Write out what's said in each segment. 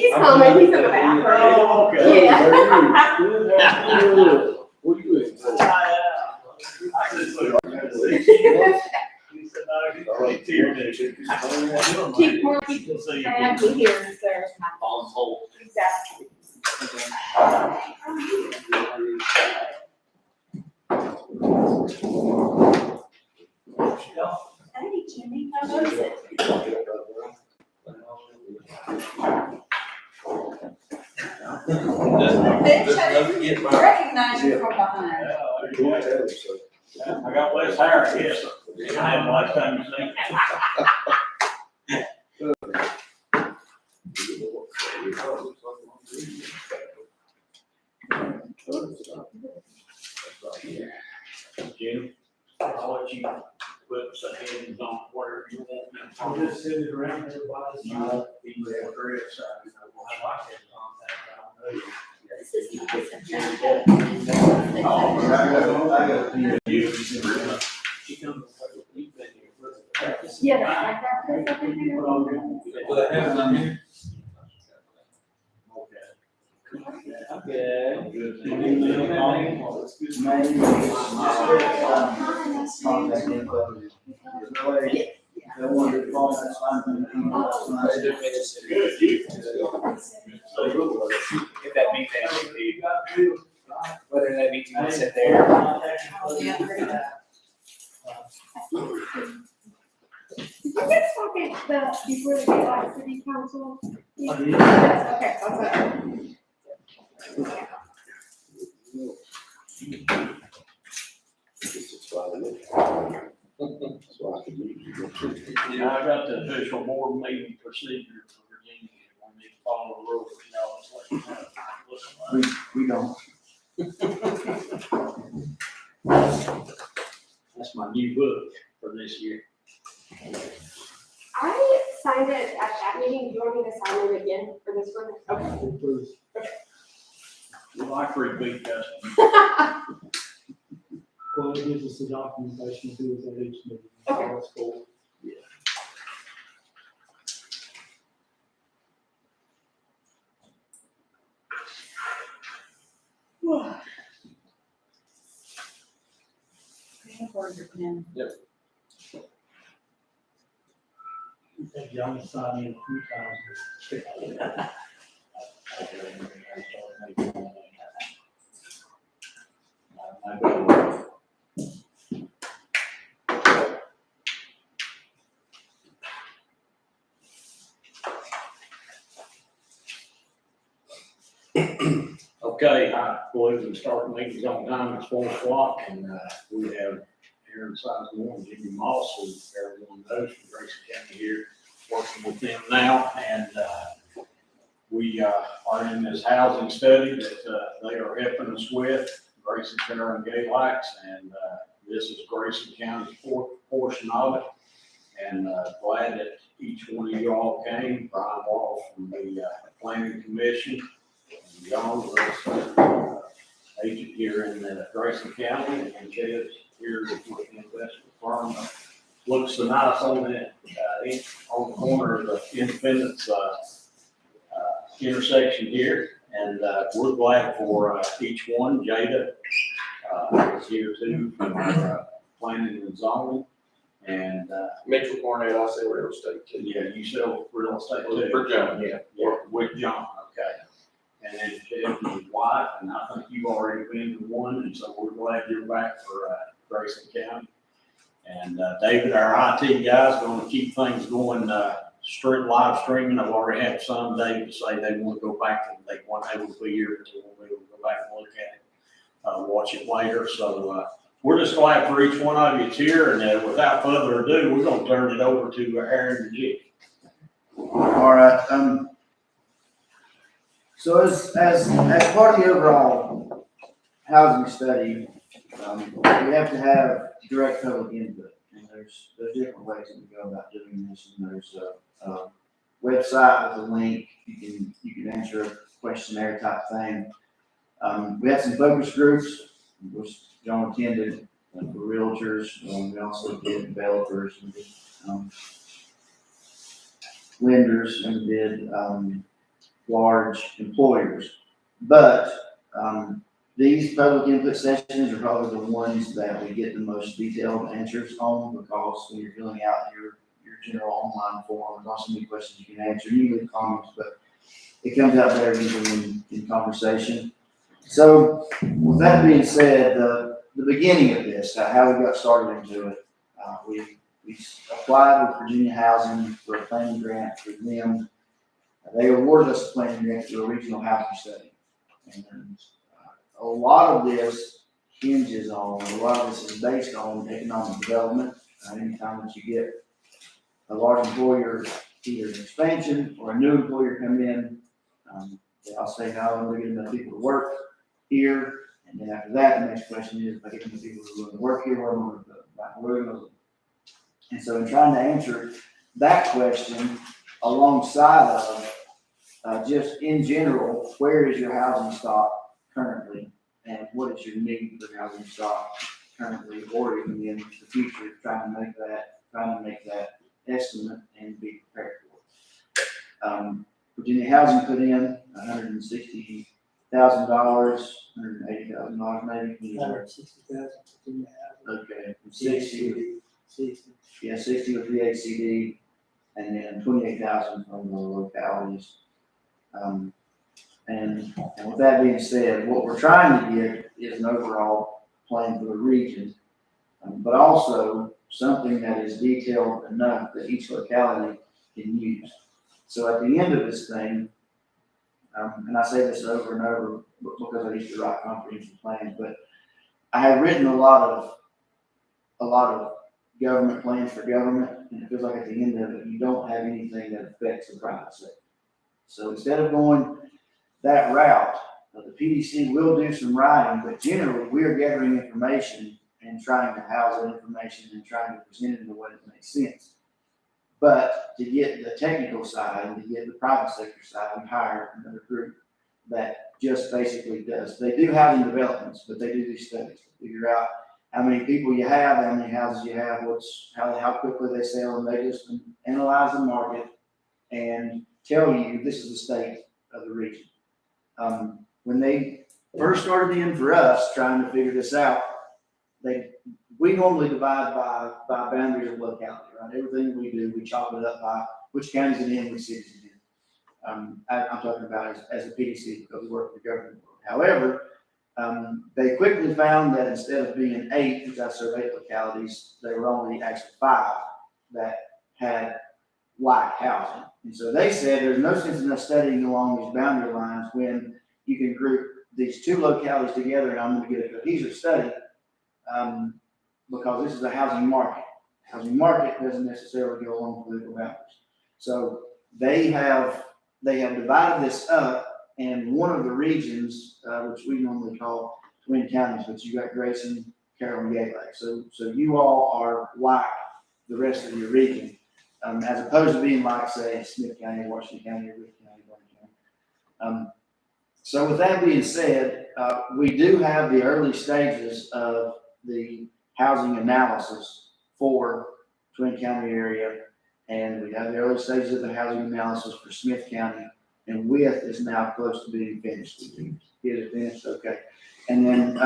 He's coming, he's in the bathroom. Oh, okay. Yeah. What are you doing? Keep more people happy here, sir. Exactly. Hey, Jimmy, how was it? Recognize you from behind. I got less hair, I guess. I had last time you seen Jim, I'll let you put some hands on wherever you want. I'll just send it around everybody's. You won't be able to read, so we'll have our head contact. I don't know. This is nice. Yeah, I got this up in here. If that means they have to leave, whether that means you want to sit there. Did you guys talk at the, before the Gaylock City Council? Okay, that's it. Yeah, I got the official board meeting procedure for Virginia, when they follow the rules, you know, it's like. We don't. That's my new book for this year. I signed it at that meeting. Do you want me to sign it again for this one? Okay. You like repeat customers. Well, it gives us the documentation too, as at each meeting. Okay. That's cool. Hey, John signed in a few times. Okay, I believe we start meetings on time, it's 4:00, and we have Aaron Sizemore and Jimmy Moss, who everyone knows from Grayson County here, working with them now, and we are in this housing study that they are helping us with, Grayson County and Gaylax, and this is Grayson County's portion of it, and glad that each one of you all came. Brian Wall from the Planning Commission, and John was agent here in Grayson County, and Ted's here with the investment firm. Looks so nice on that, on the corner of the Independence intersection here, and we're glad for each one. Jada is here too, from planning and zoning, and Mitchell Cornell, I say real estate too. yeah, you sell real estate too. For John, yeah. With John, okay. And then Ted and his wife, and I think you've already been to one, and so we're glad you're back for Grayson County. And David, our IT guy, is going to keep things going live streaming. I've already had some David say they want to go back, and they weren't able to be here, but they want to be able to go back and look at it, watch it later. So we're just glad for each one of you that's here, and without further ado, we're going to turn it over to Aaron and Jim. All right. So as part of the overall housing study, we have to have direct public input, and there's different ways that we go about doing this. And there's a website with a link. You can answer a questionnaire type thing. We had some focus groups, which John attended, for realtors. We also did developers, and did lenders, and did large employers. But, these public input sessions are probably the ones that we get the most detailed answers on, because when you're filling out your general online form, there's also many questions you can answer, you leave comments, but it comes out better usually in conversation. So with that being said, the beginning of this, how we got started into it, we applied with Virginia Housing for a planning grant for them. They awarded us a planning grant to do a regional housing study. And a lot of this hinges on, a lot of this is based on economic development. Anytime that you get a large employer, either an expansion or a new employer come in, they all say how long they get enough people to work here. And then after that, the next question is, if I get enough people who are willing to work here, where am I going to go? Where am I going to live? And so in trying to answer that question alongside of just in general, where is your housing stock currently, and what is your need for housing stock currently, or even in the future, trying to make that estimate and be prepared for it. Virginia Housing put in $160,000, $180,000 maybe. $160,000. Okay, 60 with VHCD, and then 28,000 from the localities. And with that being said, what we're trying to get is an overall plan for the region, but also something that is detailed enough that each locality can use. So at the end of this thing, and I say this over and over because I used to write comprehensive plans, but I have written a lot of government plans for government, and it feels like at the end of it, you don't have anything that affects the private sector. So instead of going that route, the PDC will do some writing, but generally we're gathering information and trying to house that information and trying to present it in a way that makes sense. But to get the technical side and to get the private sector side, we hire another group that just basically does. They do housing developments, but they do these studies to figure out how many people you have, how many houses you have, how quickly they sell, and they just analyze the market and tell you this is the state of the region. When they first started in for us trying to figure this out, we normally divide by boundaries of locality, right? Everything we do, we chop it up by which counties it in, which cities it in. I'm talking about as a PDC because we work for the government. However, they quickly found that instead of being 8, which I surveyed localities, there were only actually 5 that had like housing. And so they said there's no sense in us studying along these boundary lines when you can group these 2 localities together and I'm going to get a cohesive study, because this is a housing market. Housing market doesn't necessarily go along with political boundaries. So they have divided this up, and one of the regions, which we normally call Twin Counties, but you got Grayson, Carroll, and Gay Lake. So you all are like the rest of your region, as opposed to being like, say, Smith County, Washington County, or Lee County, Blaine County. So with that being said, we do have the early stages of the housing analysis for Twin County area, and we have the early stages of the housing analysis for Smith County, and Wyeth is now close to being finished. Get it finished, okay. And then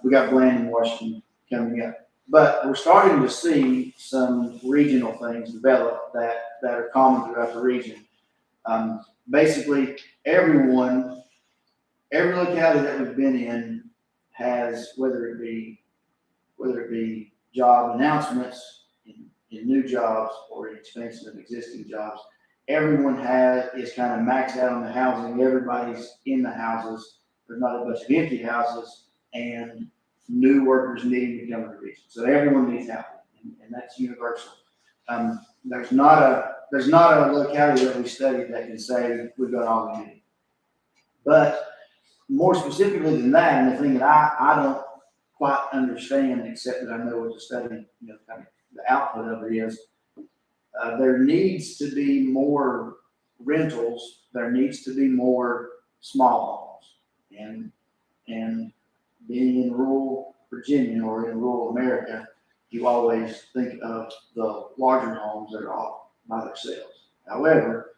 we got Blaine and Washington coming up. But we're starting to see some regional things develop that are common throughout the region. Basically, every locality that we've been in has, whether it be job announcements in new jobs or in expansion of existing jobs, everyone is kind of maxed out on the housing. Everybody's in the houses. There's not a bunch of empty houses and new workers needing to come to the region. So everyone needs housing, and that's universal. There's not a locality that we studied that can say we've got all we need. But more specifically than that, and the thing that I don't quite understand, except that I know what the study, kind of the output of it is, there needs to be more rentals. There needs to be more small homes, and being in rural Virginia or in rural America, you always think of the larger homes that are all by themselves. However,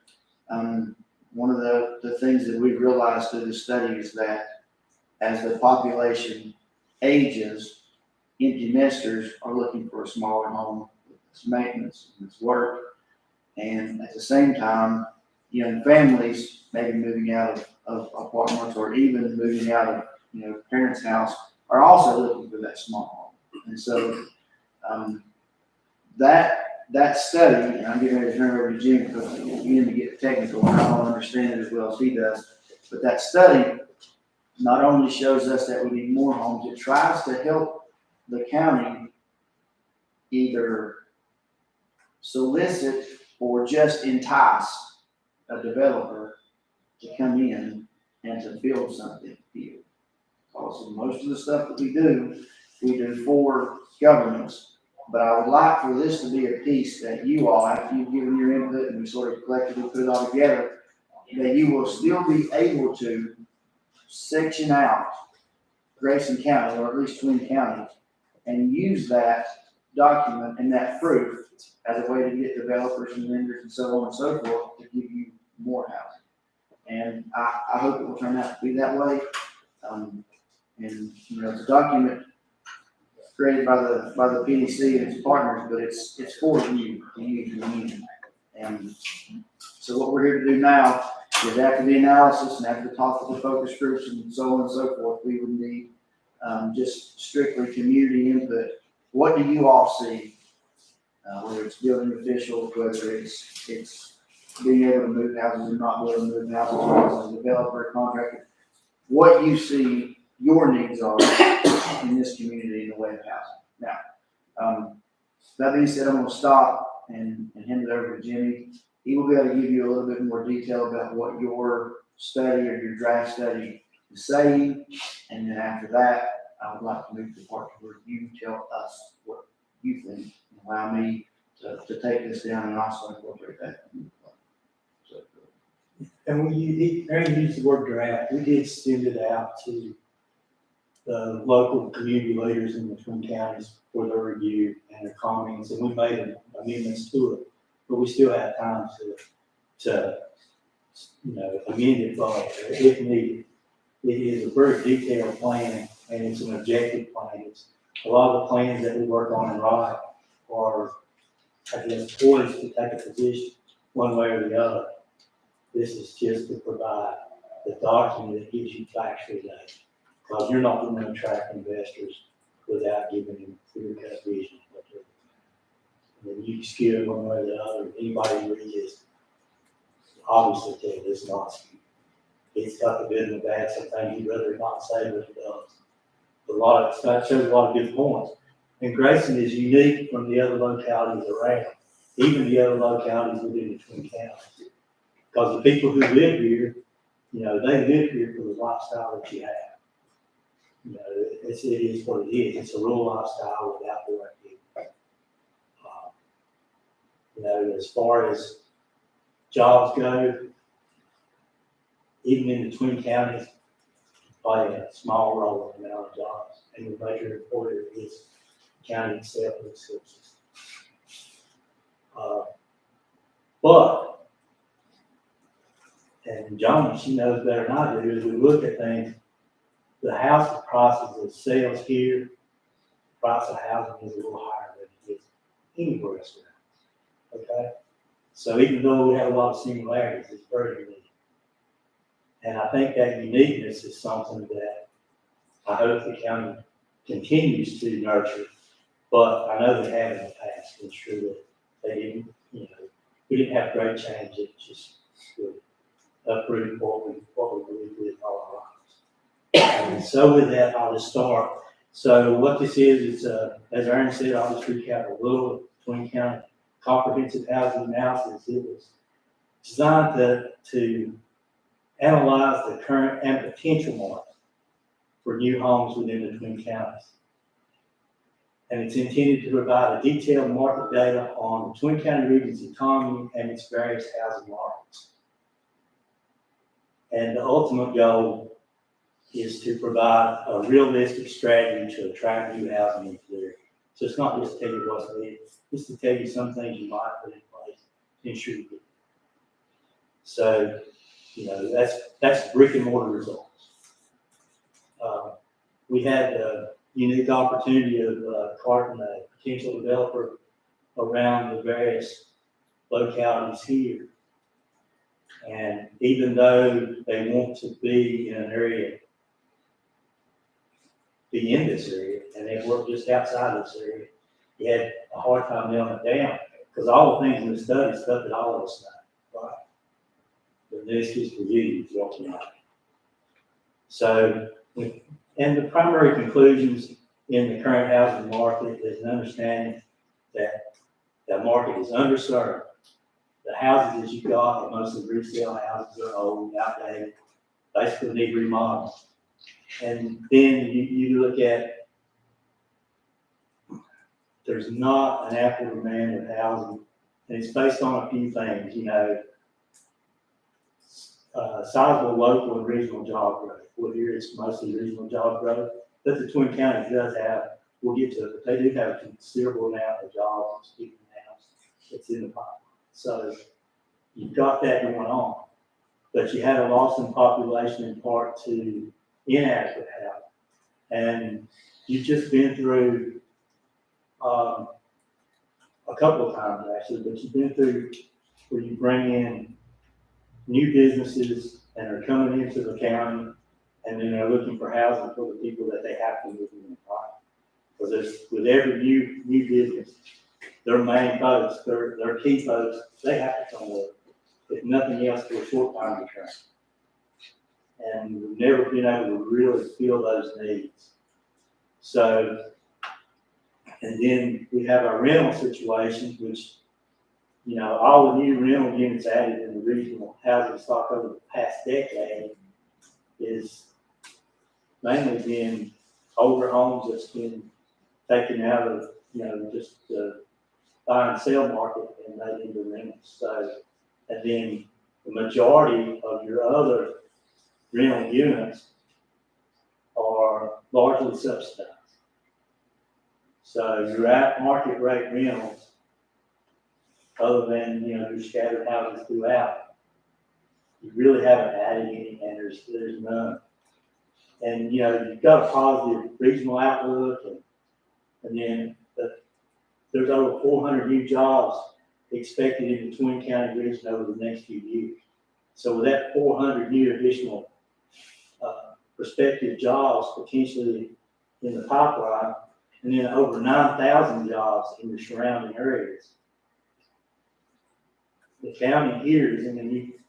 one of the things that we've realized through the study is that as the population ages, empty nesters are looking for a smaller home with its maintenance and its work. And at the same time, young families maybe moving out of apartments or even moving out of, parents' house are also looking for that small home. And so, that study, and I'm getting ready to turn it over to Jim because you need to get technical and I don't understand it as well as he does. But that study not only shows us that we need more homes, it tries to help the county either solicit or just entice a developer to come in and to build something here. Also, most of the stuff that we do for governments. But I would like for this to be a piece that you all, after you've given your input and we sort of collectively put it all together, that you will still be able to section out Grayson County, or at least Twin Counties, and use that document and that proof as a way to get developers and lenders and so on and so forth to give you more housing. And I hope it will turn out to be that way. It's a document created by the PDC and its partners, but it's for you to use in the end. And so what we're here to do now is after the analysis and after the talk with the focus groups and so on and so forth, we would need just strictly community input. What do you all see? Whether it's building officials, whether it's being able to move houses or not being able to move houses, whether it's a developer, contractor, what you see your needs are in this community in the way of housing. Now, that being said, I'm going to stop and hand it over to Jimmy. He will be able to give you a little bit more detail about what your study or your draft study is saying. And then after that, I would like to move to the part where you tell us what you think and allow me to take this down and also incorporate that. So, And Aaron used the word draft. We did send it out to the local community leaders in the Twin Counties for their review and their comments, and we made amendments to it. But we still have time to amend it if needed. It is a very detailed plan, and it's an objective plan. It's a lot of the plans that we work on and write are, I guess, poised to take a position one way or the other. This is just to provide the document that gives you factual data, because you're not going to attract investors without giving them clear-cut vision of what they're doing. And then you skew it one way or the other. Anybody who reads this obviously tell you this not skewed. It's got the good and the bad. Sometimes you'd rather not say, but it does. That shows a lot of good points. And Grayson is unique from the other localities around, even the other localities within the Twin Counties. Because the people who live here, they live here for the lifestyle that you have. It is what it is. It's a rural lifestyle with outdoor activity. As far as jobs go, even in the Twin Counties, play a small role in the amount of jobs. And the major employer is the county itself and its citizens. And John, she knows better than I do, as we look at things, the house prices of sales here, the price of housing is a little higher than it is anywhere else around. Okay? So even though we have a lot of similarities, it's very unique. And I think that uniqueness is something that I hope the county continues to nurture, but I know they have in the past to ensure that they didn't, we didn't have great change. It just would uproot what we believe with all our lives. And so with that, I'll just start. So what this is, as Aaron said, I'll just recap a little. Twin County Comprehensive Housing Analysis. It was designed to analyze the current and potential market for new homes within the Twin Counties. And it's intended to provide a detailed market data on the Twin County region's economy and its various housing markets. And the ultimate goal is to provide a realistic strategy to attract new housing into the area. So it's not just to tell you what's needed, it's to tell you some things you might put in place to ensure you get it. So You know, that's brick and mortar results. We had the unique opportunity of carting a potential developer around the various localities here. And even though they want to be in an area, be in this area, and they work just outside this area, you had a hard time nailing it down, because all the things in the study, stuff that all of us know, right? But this is for you, what you know. So, and the primary conclusions in the current housing market is an understanding that the market is underserved. The houses that you've got are mostly resale houses, are old, outdated, basically need remodeling. And then you look at, there's not an ample demand of housing, and it's based on a few things, you know, sizable local and regional job growth. Well, here it's mostly regional job growth, but the Twin Counties does have, we'll get to it, but they do have a considerable amount of jobs in the house that's in the pipeline. So you've got that going on, but you had a loss in population in part to inadequate housing. And you've just been through a couple of times actually, but you've been through where you bring in new businesses and are coming into the county, and then they're looking for housing for the people that they have to move in, right? Because there's, with every new business, their main folks, their key folks, they have to come work, if nothing else, for a short time to train. And we've never been able to really fill those needs. So, and then we have our rental situation, which, you know, all the new rental units added in the regional housing stock over the past decade is mainly been older homes that's been taken out of, you know, just the buy and sell market and made into rentals. So, and then the majority of your other rental units are largely subsidized. So your at market rate rentals, other than, you know, your scattered houses throughout, you really haven't added any, and there's none. And, you know, you've got a positive regional outlook, and then there's over 400 new jobs expected in the Twin County region over the next few years. So with that 400 new additional prospective jobs potentially in the pipeline, and then over 9,000 jobs in the surrounding areas, the county here is in a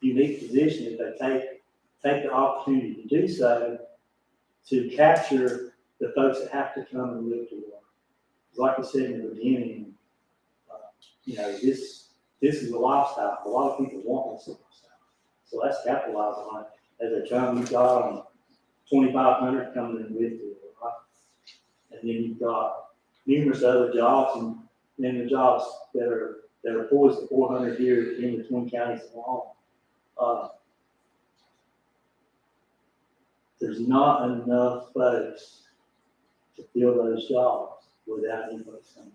unique position if they take the opportunity to do so, to capture the folks that have to come and live to work. Like I said in the beginning, you know, this is a lifestyle. A lot of people want this lifestyle. So let's capitalize on it. As a time you've got 2,500 coming and live to it, right? And then you've got numerous other jobs, and then the jobs that are poised to 400 here in the Twin Counties alone. There's not enough folks to fill those jobs without any folks coming.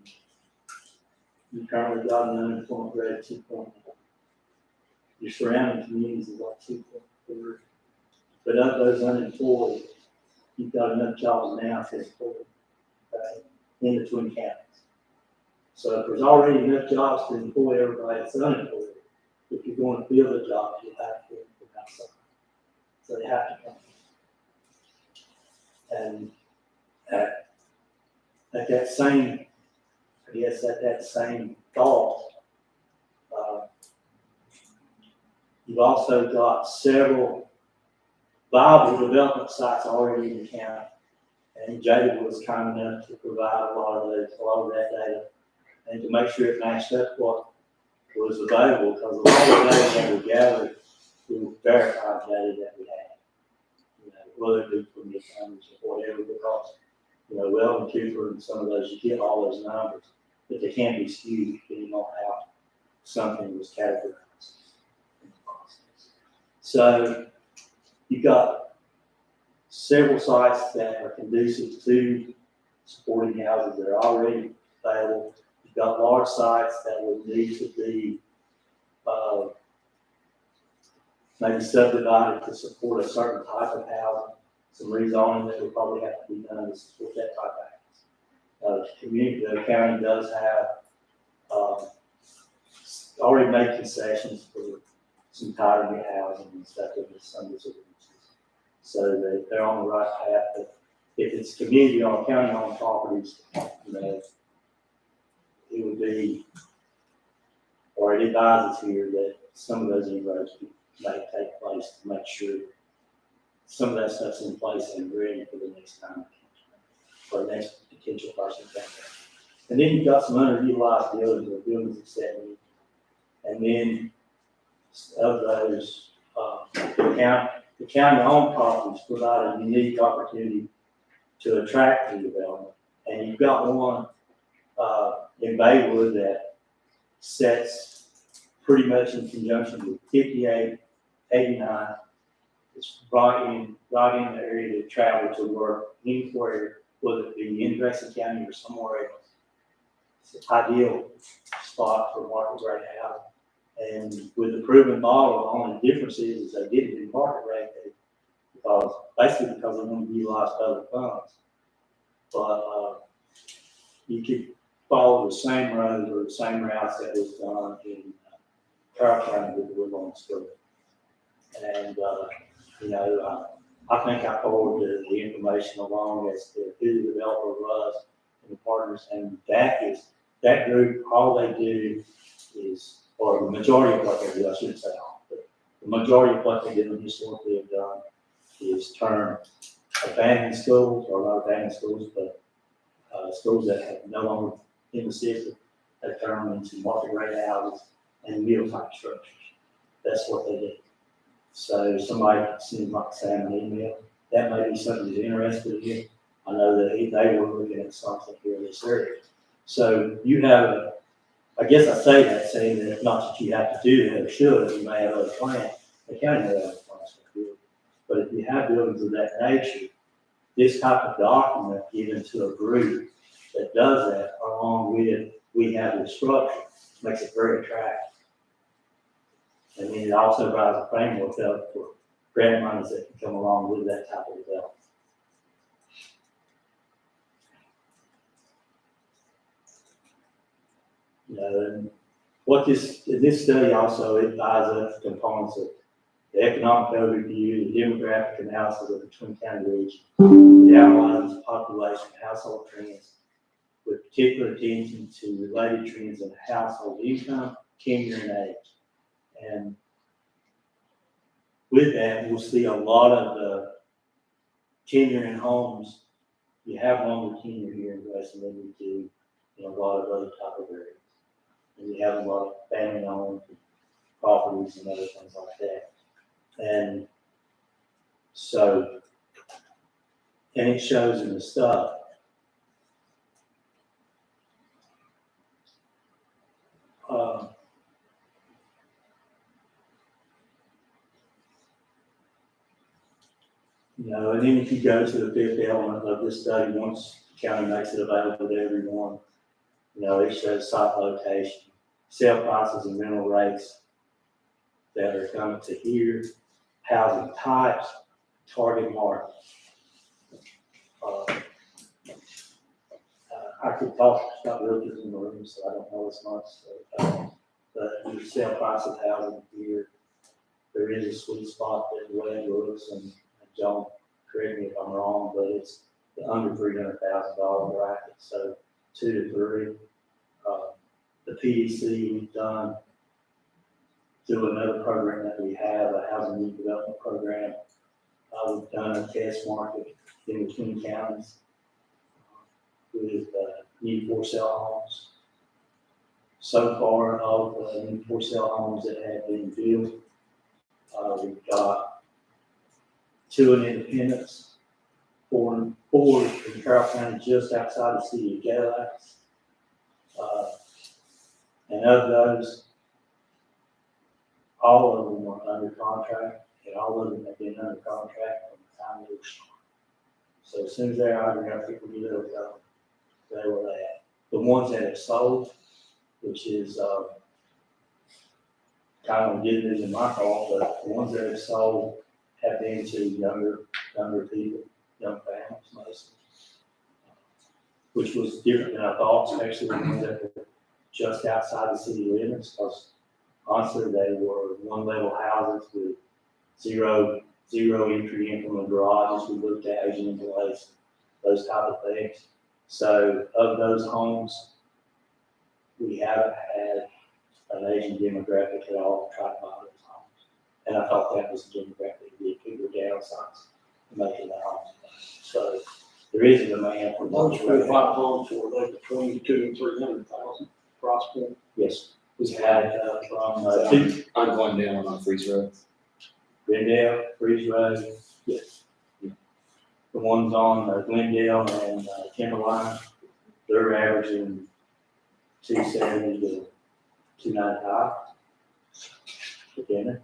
You currently got an unemployment rate of 2.1. Your surrounding communities is like 2.3. But of those unemployed, you've got enough jobs now to employ in the Twin Counties. So if there's already enough jobs to employ everybody that's unemployed, if you're going to fill the jobs, you'll have to fill them from outside. So they have to come. And at that same, I guess at that same thought, you've also got several viable development sites already in the county. And Jada was kind enough to provide a lot of that data, and to make sure it matched up what was available, because a lot of the data that we gathered was verified data that we had. You know, whether it be from the counties or whatever, because, you know, well and Cooper and some of those, you get all those numbers, but they can't be skewed depending on how something was categorized in the process. So you've got several sites that are conducive to supporting houses that are already available. You've got large sites that would need to be maybe subdivided to support a certain type of housing, some rezoning that would probably have to be done to support that type of housing. The county does have, already made concessions for some tighter housing and stuff in some of these ordinances. So they're on the right path, but if it's community or county-owned properties, you know, it would be, or it advises here that some of those inroads may take place to make sure some of that stuff's in place and ready for the next time, for the next potential person to come there. And then you've got some underutilized buildings or buildings that set in. And then of those, the county-owned properties provide a unique opportunity to attract the development. And you've got one in Baywood that sets pretty much in conjunction with 58, 89. It's right in the area to travel to work anywhere, whether it be in Grayson County or somewhere else. It's an ideal spot for market rate housing. And with the proven model, the only difference is they did it in market rate because they want to utilize other funds. But you could follow the same road or the same routes that was done in Carroll County with the Woodlawn School. And you know, I think I forwarded the information along as to who the developer was and the partners, and that group, all they do is, or the majority of what they do, I shouldn't say all, but the majority of what they do and historically have done is turn abandoned schools, or not abandoned schools, but schools that have no longer in the system, they turn them into market rate houses and meal type structures. That's what they do. So somebody seems like Sam an email, that may be something they're interested in. I know that they were looking at something here in this area. So you have I guess I say that saying that it's not that you have to do that or should, you may have other plans, the county may have other plans to do it. But if you have buildings of that nature, this type of document given to a group that does that, along with we have the structure, makes it very attractive. And then it also provides a framework for grant monies that can come along with that type of development. You know, and what this study also advises us components of the economic overview, the demographic analysis of the Twin County region. It analyzes population and household trends with particular attention to related trends in household income, tenure, and age. And with that, we'll see a lot of the tenure in homes. You have longer tenure here in Grayson than we do in a lot of other type of areas. And you have a lot of family-owned properties and other things like that. And so, and it shows in the stuff. You know, and then if you go to the fifth element of this study, once the county makes it available to everyone, you know, it shows site location, sale prices and rental rates that are coming to here, housing types, target market. I could talk about realtors in the room, so I don't know as much. But you sell price of housing here. There is a sweet spot that the way it looks, and John, correct me if I'm wrong, but it's the under $300,000 bracket, so 2 to 3. The PDC we've done through another program that we have, a housing new development program. We've done a test market in the Twin Counties with new for sale homes. So far, of the new for sale homes that have been built, we've got 2 in Independence, 4 in Carroll County, just outside the city of Galax. And of those, all of them are under contract, and all of them have been under contract from the time they were started. So as soon as they're out, I think we let it go. They were at. The ones that have sold, which is kind of getting this in my call, but the ones that have sold have been to younger people, young families mostly. Which was different than I thought, especially the ones that were just outside the city limits, because honestly, they were one-level houses with zero entry in from the garages. We looked at aging in place, those type of things. So of those homes, we haven't had an Asian demographic at all try to buy those homes. And I thought that was the demographic, the people downsize and making their homes. So there is a demand for Those luxury. 5 homes were like between 200,000 and 300,000 approximately. Yes, we had from two, I'm going down on Freeze Road. Glendale, Freeze Road, yes. The ones on Glendale and Timberline, they're averaging 270 to 295 for dinner.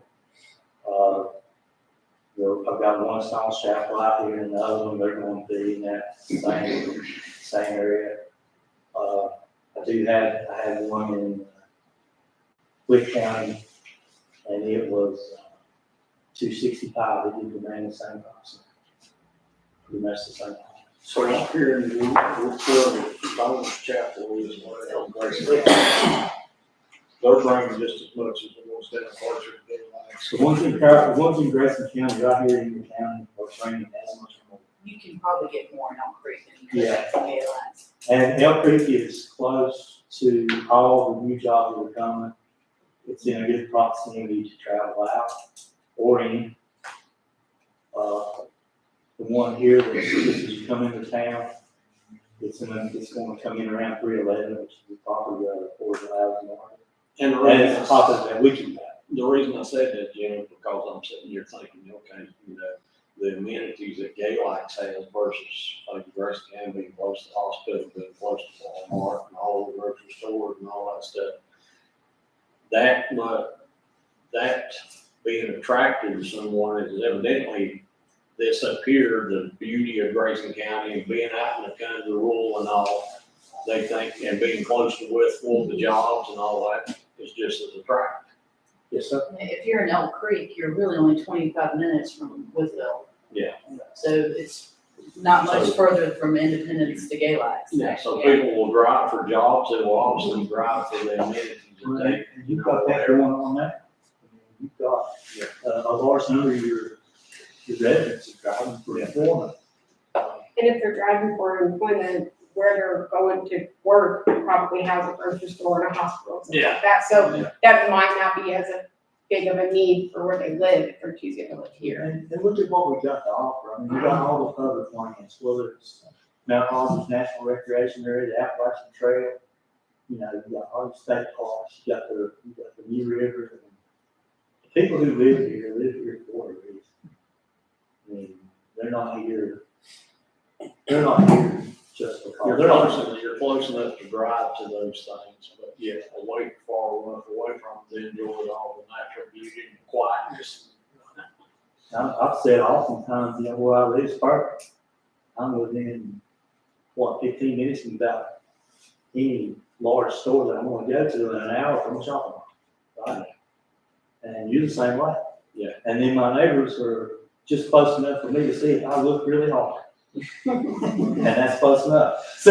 I've got one stone chapel out here and the other one, they're going to be in that same area. I had one in Quick County, and it was 265. It did remain the same price. Pretty much the same. So up here in the Stone Chapel is what else, Grayson County. They're bringing just as much as the ones down closer to Daylight. The ones in Grayson County, right here in the county, are bringing as much or more. You can probably get more in Elk Creek than you Yeah. can in Gaylines. And Elk Creek is close to all the new jobs that are coming. It's in a good proximity to travel out or in. The one here, that as you come into town, it's going to come in around 311, which is probably the $4,000 mark. And the And reason it's top of that weekend back. The reason I said that, Jim, is because I'm sitting here thinking, okay, the amenities that Gaylights has versus like Grayson County being close to the hospital, being close to Walmart and all the grocery stores and all that stuff. That being attractive to someone is evidently this up here, the beauty of Grayson County and being out in the country, rural and all, they think, and being close to Westfield, the jobs and all that is just as attractive. Yes, sir. If you're in Elk Creek, you're really only 25 minutes from Withville. Yeah. So it's not much further from Independence to Gaylines. So people will drive for jobs, they will obviously drive for the amenities that they. And you've got that going on now. You've got a large number of your residents are driving for employment. And if they're driving for employment, where they're going to work, probably has a grocery store and a hospital, something like that. So that might not be as big of a need for where they live if they're choosing to live here. And look at what we've got to offer. I mean, we've got all the public lands, whether it's Mount Olive National Recreation Area, the Appalachian Trail, you got all the state parks, you got the New River. The people who live here for a reason. I mean, they're not here just because. You're close enough to drive to those things, but yet far enough away from them to enjoy all the natural beauty and quietness. I've said oftentimes, where I live is perfect. I'm within, 15 minutes from about any large store that I'm going to go to in an hour from a shopping mall, right? And you're the same way. Yeah. And then my neighbors are just close enough for me to see if I look really hard. And that's close enough. So,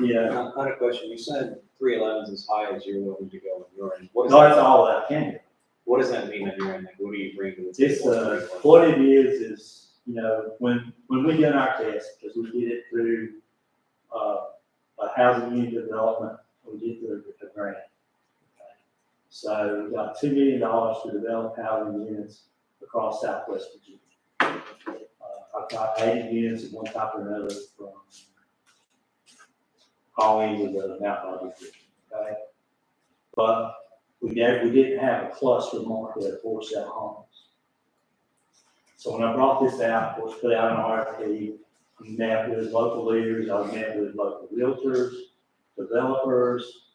yeah. I had a question. You said 311 is as high as you're willing to go in your end. No, that's all that I can do. What does that mean on your end? Like, what do you bring to the It's, table? what it is, when we did our test, because we did it through, a housing unit development, we did through a grant. Okay. So we got $2 million to develop housing units across Southwest Virginia. I've got 80 units of one type or another from all ends of the Mount Olive, okay? But we didn't have a cluster market for sale homes. So when I brought this out, of course, put out an RFP, we met with local leaders, I met with local realtors, developers,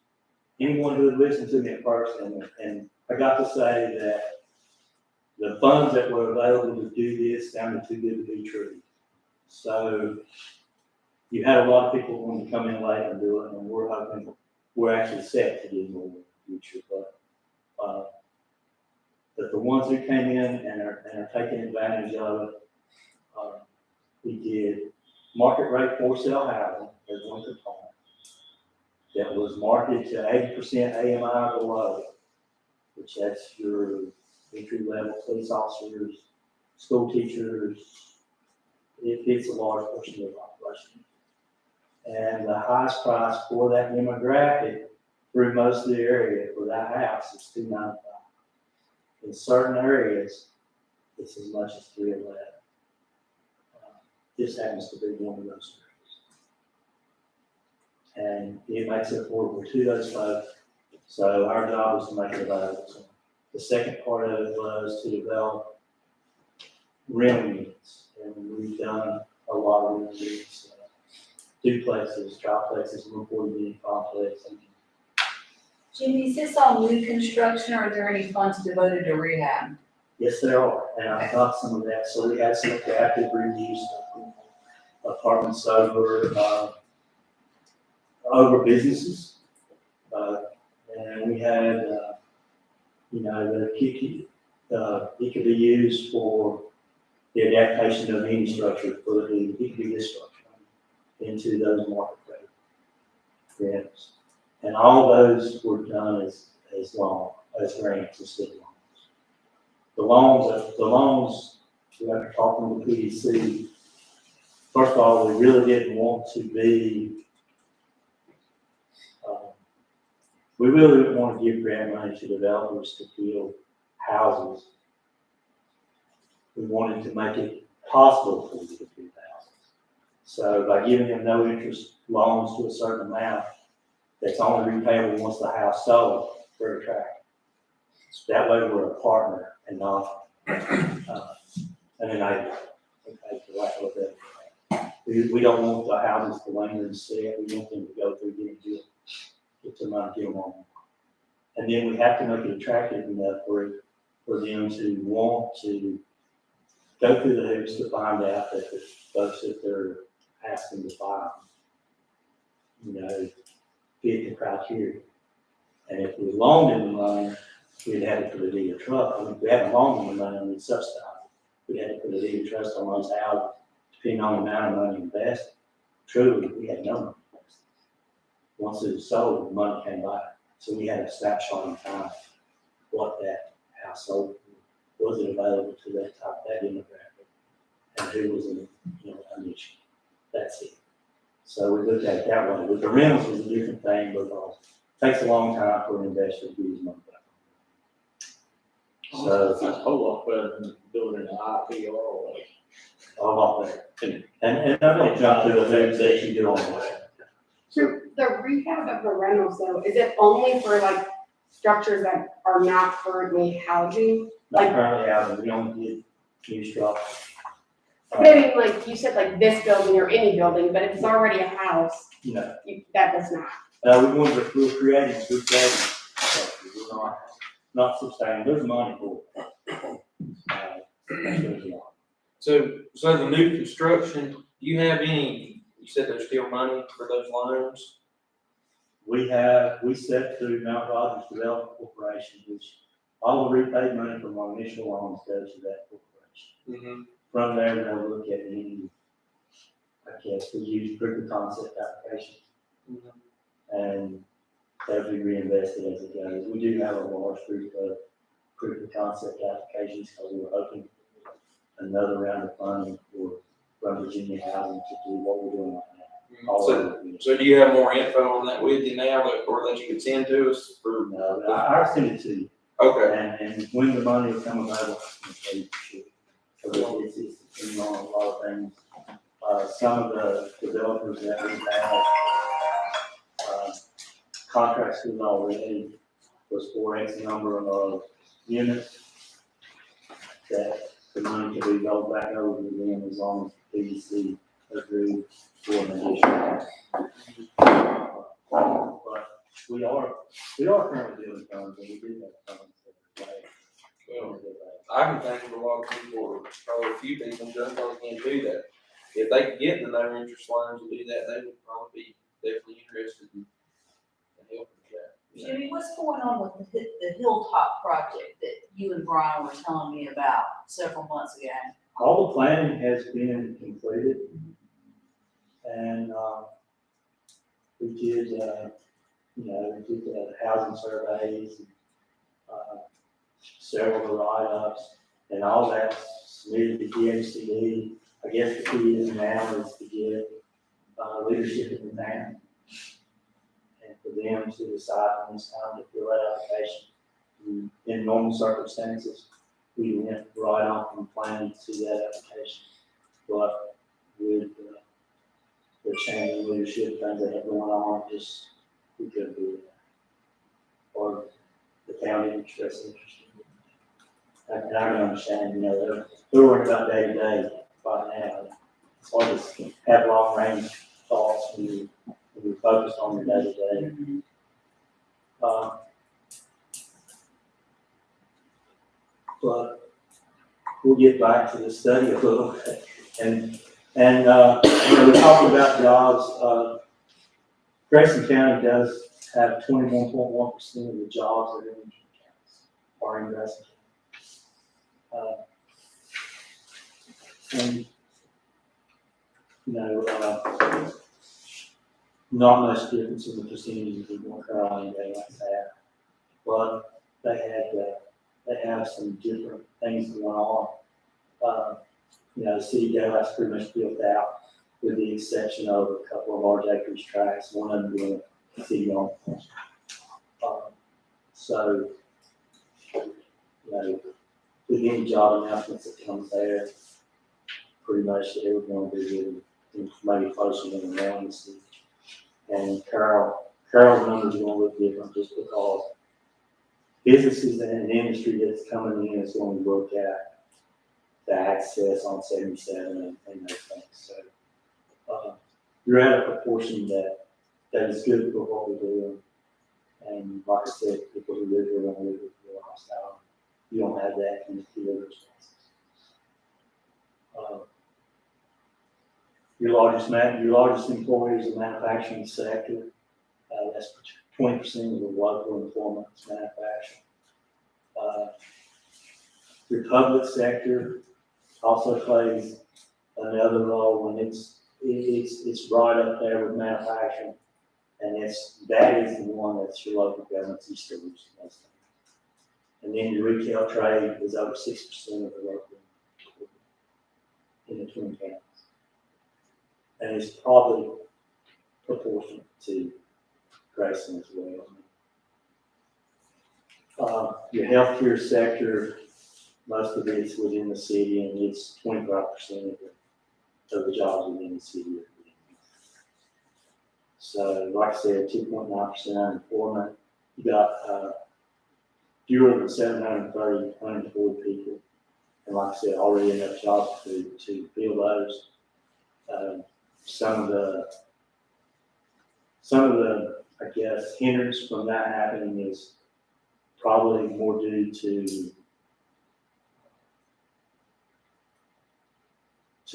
anyone who would listen to me at first, and I got to say that the funds that were available to do this sounded too good to be true. So you had a lot of people wanting to come in late and do it, and we're actually set to do more. future, but the ones who came in and are taking advantage of it, we did market rate for sale housing as one component that was marketed to 80% AMI or below, which that's your entry level police officers, school teachers. It's a large portion of the population. And the highest price for that demographic through most of the area for that house is $295. In certain areas, it's as much as $311. This happens to be one of those areas. And it makes it affordable to those folks. So our job was to make it available to them. The second part of it was to develop rental units. And we've done a lot of rental units, duplexes, triplexes, 140 unit complex. Jimmy, is this all new construction or are there any funds devoted to rehab? Yes, there are, and I got some of that. So we had some adaptive reuse apartments over businesses, and we had, it could be used for the adaptation of any structure, for it could be this structure into those market rate rents, and all those were done as grants instead of loans. The loans, after talking to PDC, first of all, we really didn't want to be, we really didn't want to give grant money to developers to build houses. We wanted to make it possible for them to build houses. So by giving them no interest loans to a certain amount, that's only repayable once the house sold, very attractive. That way we're a partner and not an enabler. Okay, for lack of a better term. We don't want the houses to linger and sit. We want them to go through getting built, get them out, get them on. And then we have to make it attractive enough for them to want to go through the hoops to find out that the folks that they're asking to buy, fit the criteria. And if we loaned them the money, we'd have to put a deed of trust. I mean, if we hadn't loaned them the money and we'd subsidize it, we had to put a deed of trust on those houses, depending on the amount of money invested. Truly, we had no money invested. Once it was sold, the money came back. So we had a snapshot in time what that house sold for. Was it available to that demographic, and who was in a niche. That's it. So we looked at it that way. But the rentals was a different thing because it takes a long time for an investor to get his money back. So That's a whole lot better than building an IPR. a lot better. And I don't jump to the things that you do on that. So the rehab of the rentals though, is it only for like structures that are not currently housing? Not currently housing, we only did new structures. But I mean, like you said, like this building or any building, but if it's already a house, No, that does not. we're creating structures. We're not sustaining. There's money for it. There's a lot. So the new construction, do you have any, you said there's still money for those loans? We set through Mount Rogers Development Corporation, which all the repaid money from our initial loans goes to that corporation. Mm-hmm. From there, they'll look at any, we use proof of concept applications. Mm-hmm. And that'll be reinvested as it goes. We do have a large group of proof of concept applications because we're hoping another round of funding from Virginia Housing to do what we're doing right now. So do you have more info on that with you now or that you could send to us for? No, but I'll send it to you. Okay. And when the money will come available, I'll tell you for sure. So it's depending on a lot of things. Some of the developers that we have contracts with already was for X number of units that the money can be rolled back over to them as long as PDC agreed for an additional. But we are currently doing funds, and we do have funds that are Well, I can think of a lot of people, or probably a few people, that probably can't do that. If they could get the no interest loans to do that, they would probably be definitely interested in helping with that. Jimmy, what's going on with the Hilltop project that you and Brian were telling me about several months ago? All the planning has been completed. And, we did, we did the housing surveys, several of the write-ups, and all that's submitted to DHCD. I guess the key is now is to get, leadership in the town. And for them to decide when it's time to fill that application. In normal circumstances, we went right on from planning to that application. But with the change in leadership, things that have going on, just, we couldn't do it. Or the county interested. I can understand, they're worried about day to day right now. It's hard to have long range thoughts when you focus on your day to day. But we'll get back to the study a little bit. And we're talking about jobs. Grayson County does have 21.1% of the jobs that are in counties are in Grayson County. And, not much difference in the percentages of North Carolina and like that. But they have some different things going on. The city jail pretty much built out, with the exception of a couple of large acreage tracts, one of them being city owned. So, with any job announcements that comes there, pretty much everyone will be getting maybe closer than around the city. And Carol's numbers are going to look different just because businesses and industry that's coming in is going to look at the access on 77 and those things. So you're at a proportion that is good for what we're doing. And like I said, people who live here don't live with your lifestyle. You don't have that in the field responses. Your largest employer is the manufacturing sector. That's 20% of the local employment is manufacturing. Your public sector also plays another role, and it's right up there with manufacturing, and that is the one that's your local government's used to lose the most. And then your retail trade is over 6% of the local in the Twin Counties, and it's probably proportionate to Grayson as well. Your healthcare sector, most of it's within the city, and it's 25% of the jobs within the city. So, like I said, 2.9% unemployment. You got fewer than 730 unemployed people, and like I said, already enough jobs to fill those. Some of the I guess hindrance from that happening is probably more due to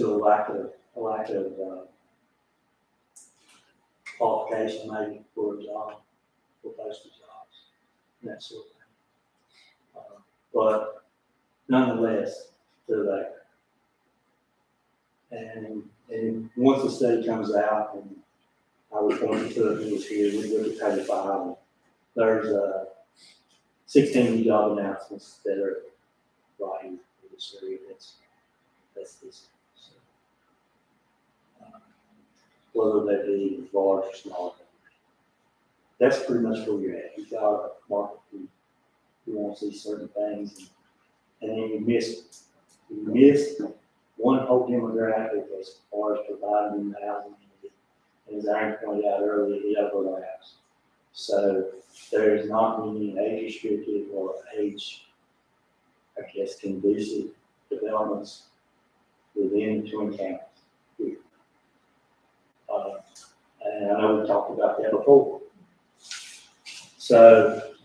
a lack of qualification maybe for a job, for posted jobs, and that sort of thing. But nonetheless, they're there. And once the study comes out, and I would point you to it, it was here, we look at page 5, and there's 16 new job announcements that are right here for this area. That's this. So, whether they be large or small. That's pretty much where you're at. You've got a market who want to see certain things, and then you miss one whole demographic as far as providing the housing. And as Aaron pointed out earlier, it overlaps. So there's not many age restricted or age, I guess, conducive developments within the Twin Counties here. And I know we talked about that before. So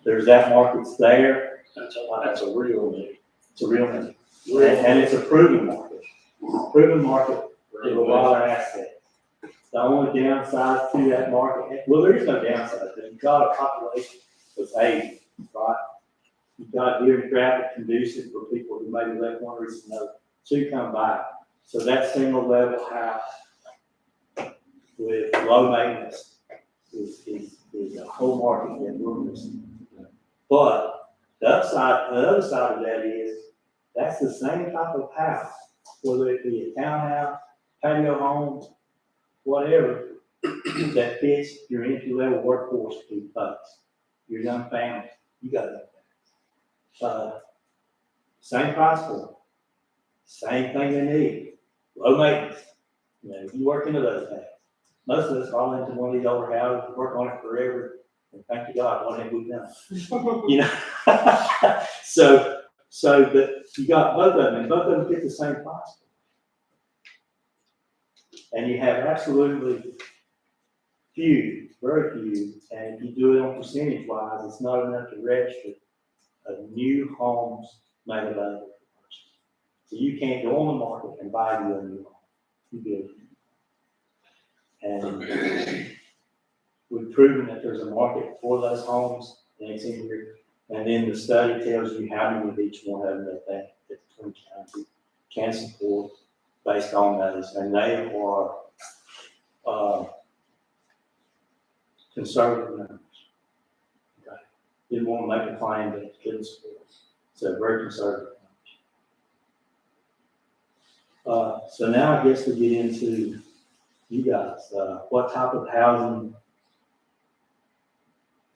there's that market's there. That's a real need. It's a real need. And it's a proven market. Proven market with a lot of assets. The only downside to that market, well, there is no downside, but you've got a population was aging, right? You've got here in traffic conducive for people who maybe left one reason or another to come by. So that single level house with low maintenance is a whole market that we're missing. But the other side of that is, that's the same type of house, whether it be a townhouse, patio home, whatever, that fits your entry-level workforce to folks, your young families, you got that. Same price point, same thing they need, low maintenance. You know, you work into those things. Most of us fall into one of these older houses, work on it forever, and thank you God, what have we done? You know? But you got both of them, and both of them get the same price. And you have absolutely few, very few, and if you do it on percentage wise, it's not enough to register a new homes made available for purchase. So you can't go on the market and buy you a new home. You build it. And we've proven that there's a market for those homes, and it's in here. And then the study tells you how many of each one of them that the Twin County can support based on those. And they are conservative numbers. Okay. Didn't want to make a claim that it couldn't support. So very conservative numbers. So now I guess we get into you guys. What type of housing?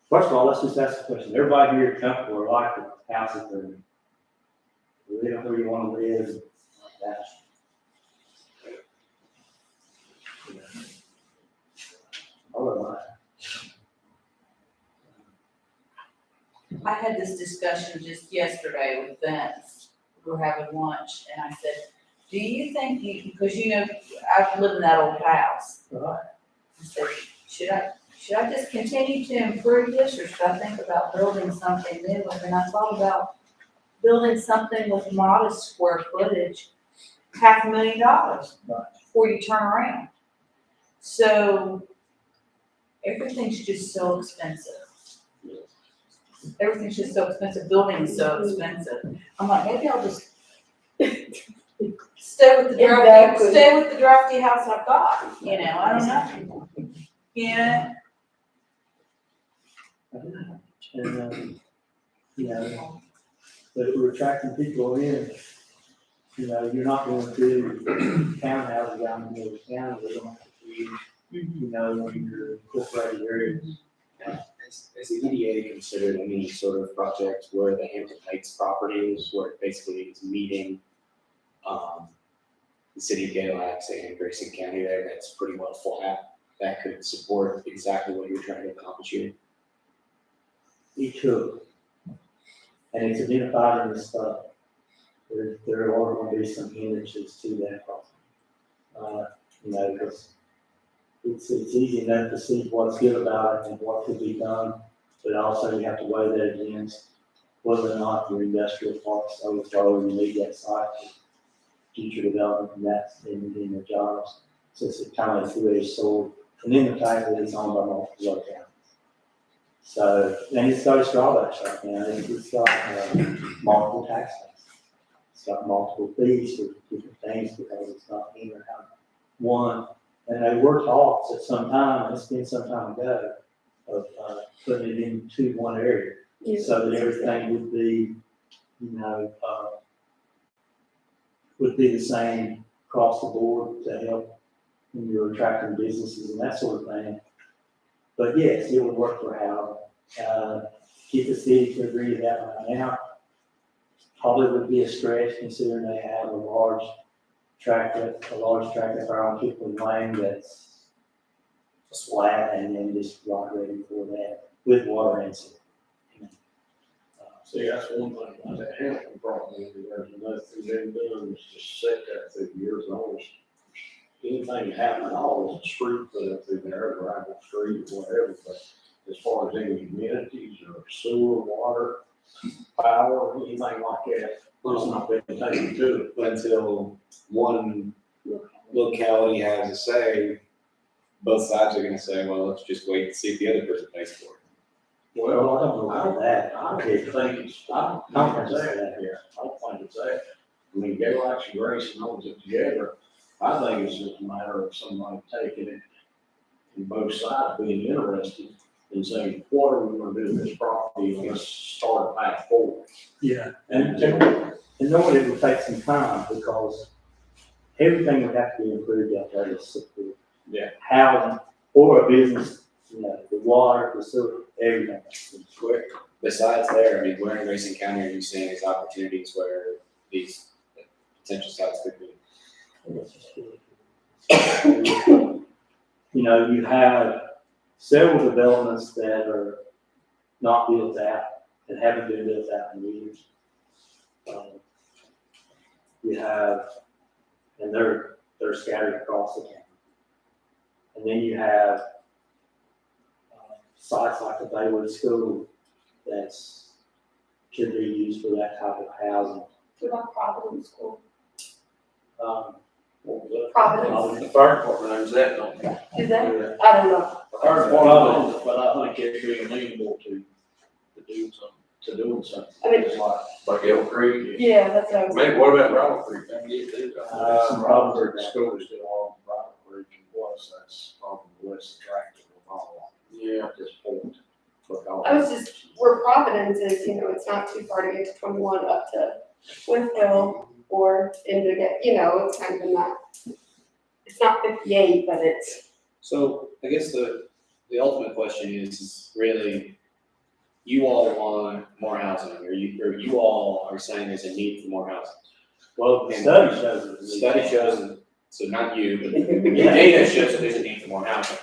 First of all, let's just ask the question. Everybody here comfortable or like the houses they're in? You live where you want to live, like that. I would like. I had this discussion just yesterday with Vince. We were having lunch, and I said, do you think because you know, I've lived in that old house. Right. I said, should I just continue to improve this, or should I think about building something new? And I thought about building something with modest square footage, $500,000 Right. before you turn around. So everything's just so expensive. Everything's just so expensive. Building is so expensive. I'm like, maybe I'll just stay with the drafty house I've got. You know, I don't know. Yeah. And, you know, but if we're attracting people in, you know, you're not going to do townhouses down in the middle of town, we're going to do, you know, in your incorporated areas. Has the EDA considered any sort of project where the Hampton Heights property is, where it basically is meeting the city of Galax and Grayson County there, that's pretty well flat, that could support exactly what you're trying to accomplish here? Each hook. And it's identified in the stuff. There are going to be some hindrances to that process. You know, because it's easy enough to see what's good about it and what could be done, but also you have to weigh that against whether or not your industrial parks overflow and you need that site for future development, and that's in the jobs. So it's a kind of a two-edged sword. And then the fact that it's owned by multiple localities. So, and it's got its drawbacks right now. It's got multiple tax bases. It's got multiple fees for different things because it's not in or out. One, and they were talks at some time, and it's been some time ago, of putting it into one area. So that everything would be, you know, would be the same across the board to help when you're attracting businesses and that sort of thing. But yes, it would work for housing. Get the city to agree to that right now probably would be a stretch considering they have a large tract of around Kipling Lane that's flat and then just not ready for that with water and sewer. See, that's one thing, like that Hampton property, there's nothing they've done, is just set that through years and always, anything happening, always a street put up through there, gravel street or whatever, but as far as any amenities or sewer, water, power, anything like that, there's not been taken to it. Until one locality has a say, both sides are gonna say, well, let's just wait and see if the other person pays for it. Well, I don't know about that. I don't think it's, I don't think it's that, yeah, I don't think it's that. I mean, Galaxy Grayson owns it together. I think it's just a matter of somebody taking it and both sides being interested and saying, what are we gonna do with this property? Let's start a path forward. Yeah. And knowing it would take some time because everything would have to be improved out there to support. Yeah. Housing or a business, you know, the water, the sewer, everything. It's quick. Besides there, I mean, where in Grayson County are you seeing these opportunities where these potential sites could be? You know, you have several developments that are not built out, that haven't been built out in years. You have, and they're scattered across the county. And then you have sites like the Baywood School that's, should be used for that type of housing. What about Providence School? What was Providence, The fire department owns that, don't they? do they? I don't know. that? Our department, but I think it'd be amenable to doing something. I mean- It's like, Like Elk Creek. Yeah, that's what I was. Maybe, what about Rattle Creek? They can get through that. some Robert School is still on Robert Creek, and plus, that's probably less attractive of all Yeah. at this point. I was just, where Providence is, you know, it's not too far to get to 21 up to Winfield or into get, you know, it's kind of in that. It's not 58, but it's, So I guess the ultimate question is really, you all want more housing, or you all are saying there's a need for more housing. Well, the study shows it. Study shows, so not you, but the data shows that there's a need for more housing.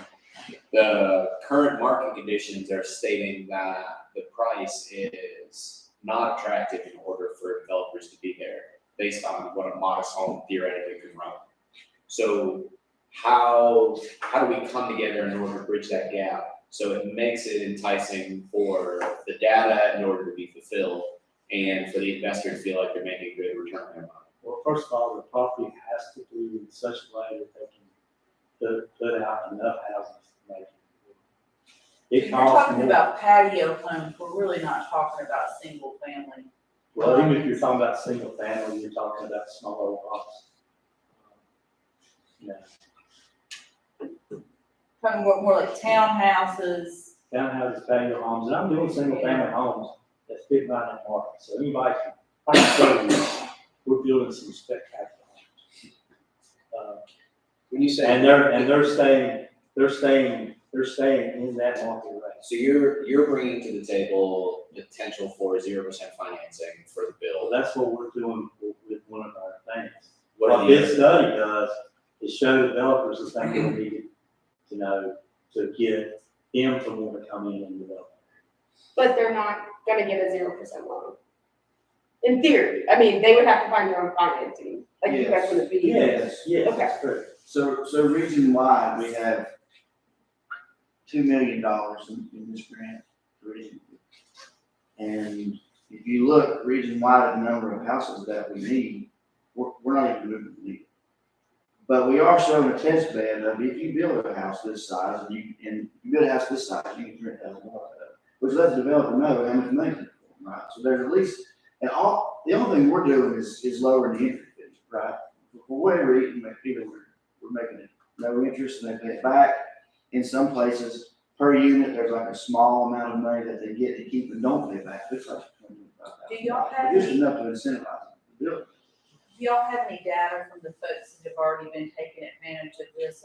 The current market conditions are stating that the price is not attractive in order for developers to be there, based on what a modest home theoretically could run. So how do we come together in order to bridge that gap? So it makes it enticing for the data in order to be fulfilled, and for the investor to feel like they're making a good return on their money. Well, first of all, the property has to be in such a way that they can put out enough housing to make it. It You're costs talking more. about patio homes, we're really not talking about single family. Well, even if you're talking about single family, you're talking about smaller lots. Yeah, Talking more like townhouses. townhouses, patio homes, and I'm doing single family homes that fit right in the market, so anybody can, I can show you, we're building some spectacular homes. When you say. And they're staying in that market rate. So you're bringing to the table the potential for 0% financing for the Well, bill. that's what we're doing with one of our things. What What are the this study does is show developers the things they need, you know, to get them to want to come in and develop. but they're not gonna get a 0% loan. In theory, I mean, they would have to find their own financing, like you guys wouldn't be. Yes, that's true. So region-wide, we have $2 million in this grant for region. And if you look region-wide at the number of houses that we need, we're not even moving the needle. But we are showing a test bed of if you build a house this size, and you build a house this size, you can $3,000 of it, which lets the developer know how much money to put, right? So there's at least, the only thing we're doing is lowering the entry fee, right? For whatever reason, either we're making it no interest and they pay it back. In some places, per unit, there's like a small amount of money that they get to keep and don't pay back. It's like $25,000. Do y'all have Just any- enough to incentivize them to build it. Do y'all have any data from the folks that have already been taking advantage of this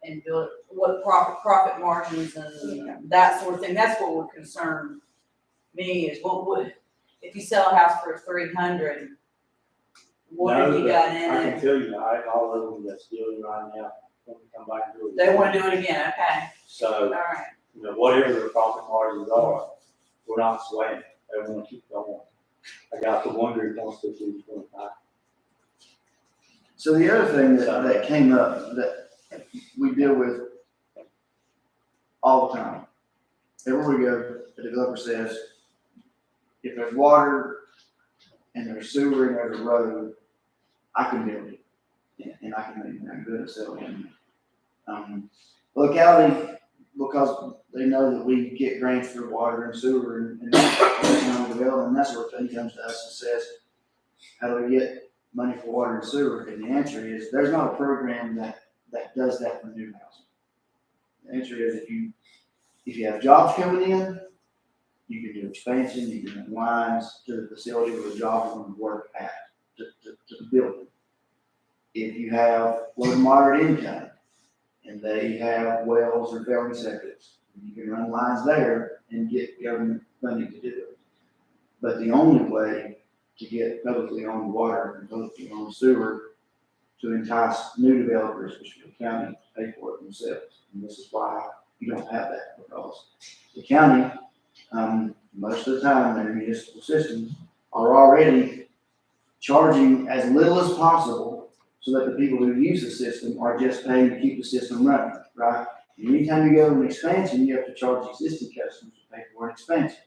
and build, what profit margins and that sort of thing? That's what would concern me is what would, if you sell a house for 300, what have you got in I it? can tell you, all of them that's doing right now, want to come back and do it. They wanna do it again, okay, So, alright. you know, whatever the profit margins are, we're not swaying. They want to keep going. I got the one group wants to do 25. So the other thing that came up that we deal with all the time, everywhere we go, the developer says, if there's water and there's sewer and there's a road, I can build it. And I can make that good at selling. Locality, because they know that we get grants for water and sewer and economic development, and that sort of thing, comes to us and says, how do we get money for water and sewer? And the answer is, there's not a program that does that for new housing. The answer is, if you have jobs coming in, you can do expansion, you can run lines to the facility where the job is going to work at, to the building. If you have low to moderate income, and they have wells or failing septics, you can run lines there and get government funding to do it. But the only way to get publicly owned water and publicly owned sewer to entice new developers, which the county to pay for it themselves. And this is why you don't have that, because the county, most of the time, their municipal systems are already charging as little as possible so that the people who use the system are just paying to keep the system running, right? And anytime you go to an expansion, you have to charge existing customers to pay for an expansion.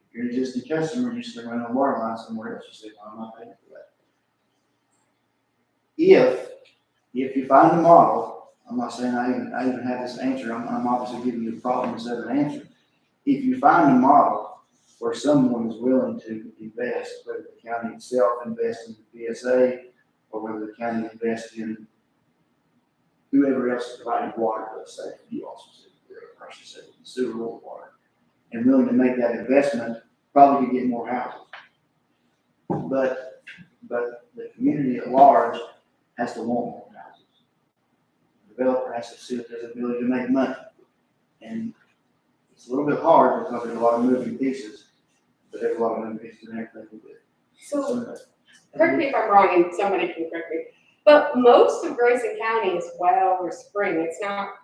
If you're an existing customer, you're just gonna run a water line somewhere else, you say, well, I'm not paying for that. If you find a model, I'm not saying I even have this answer, I'm obviously giving you a problem instead of an answer. If you find a model where someone is willing to invest, whether the county itself invests in the PSA, or whether the county invests in whoever else is providing water, let's say, you also said, or I should say, sewer or water, and willing to make that investment, probably could get more houses. But the community at large has to want more houses. The developer has to see if there's ability to make money. And it's a little bit hard because there's a lot of moving pieces, but there's a lot of moving pieces in everything we do. So, correct me if I'm wrong, and somebody can correct me, but most of Grayson County is well or spring, it's not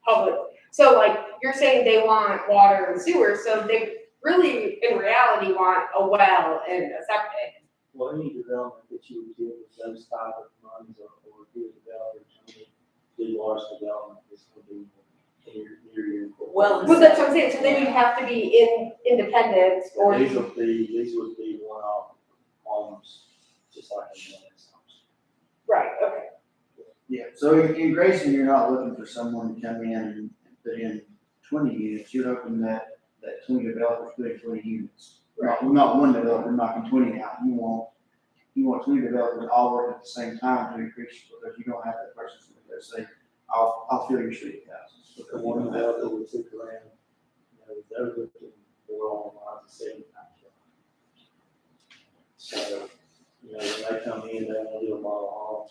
public. So like, you're saying they want water and sewer, so they really, in reality, want a well and a septic. Well, any development that you would do with those type of funds or do developers, do large development, is going to be near your. Well, Well, that's what I'm saying, so then you have to be independent, or. These would be one-off homes, just like in the next homes. Right, okay. Yeah, so in Grayson, you're not looking for someone to come in and put in 20 units, you're hoping that 20 developers put in 20 units. Not one developer knocking 20 out, you want 20 developers all working at the same time to increase, because you don't have that person to say, I'll fill your street with houses. Because one developer would sit around, they're looking for all lines of 7 times. So, when they come in, they want to do a model home,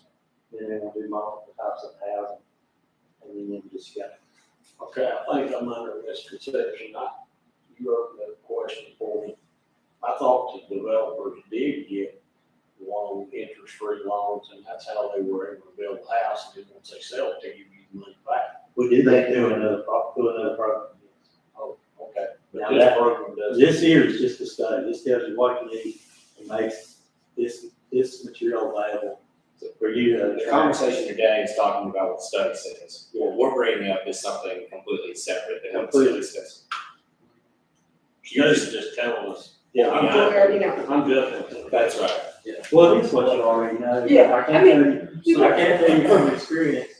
then they want to do multiple types of housing, and then you just got. Okay, I think I'm under misconception. You wrote that question for me. I thought the developers did get interest-free loans, and that's how they were able to build a house, and then once they sell it, they give you the money back. We did that through another program. Oh, okay. Now But this that- program does. This here is just a study, this tells you what you need, and makes this material available for you to. The conversation today is talking about what the study says. What we're bringing up is something completely separate than what the study says. You guys are just telling us. Yeah, We already know. I'm judging. That's right. Well, it's what you already know. Yeah, I can't tell you from experience,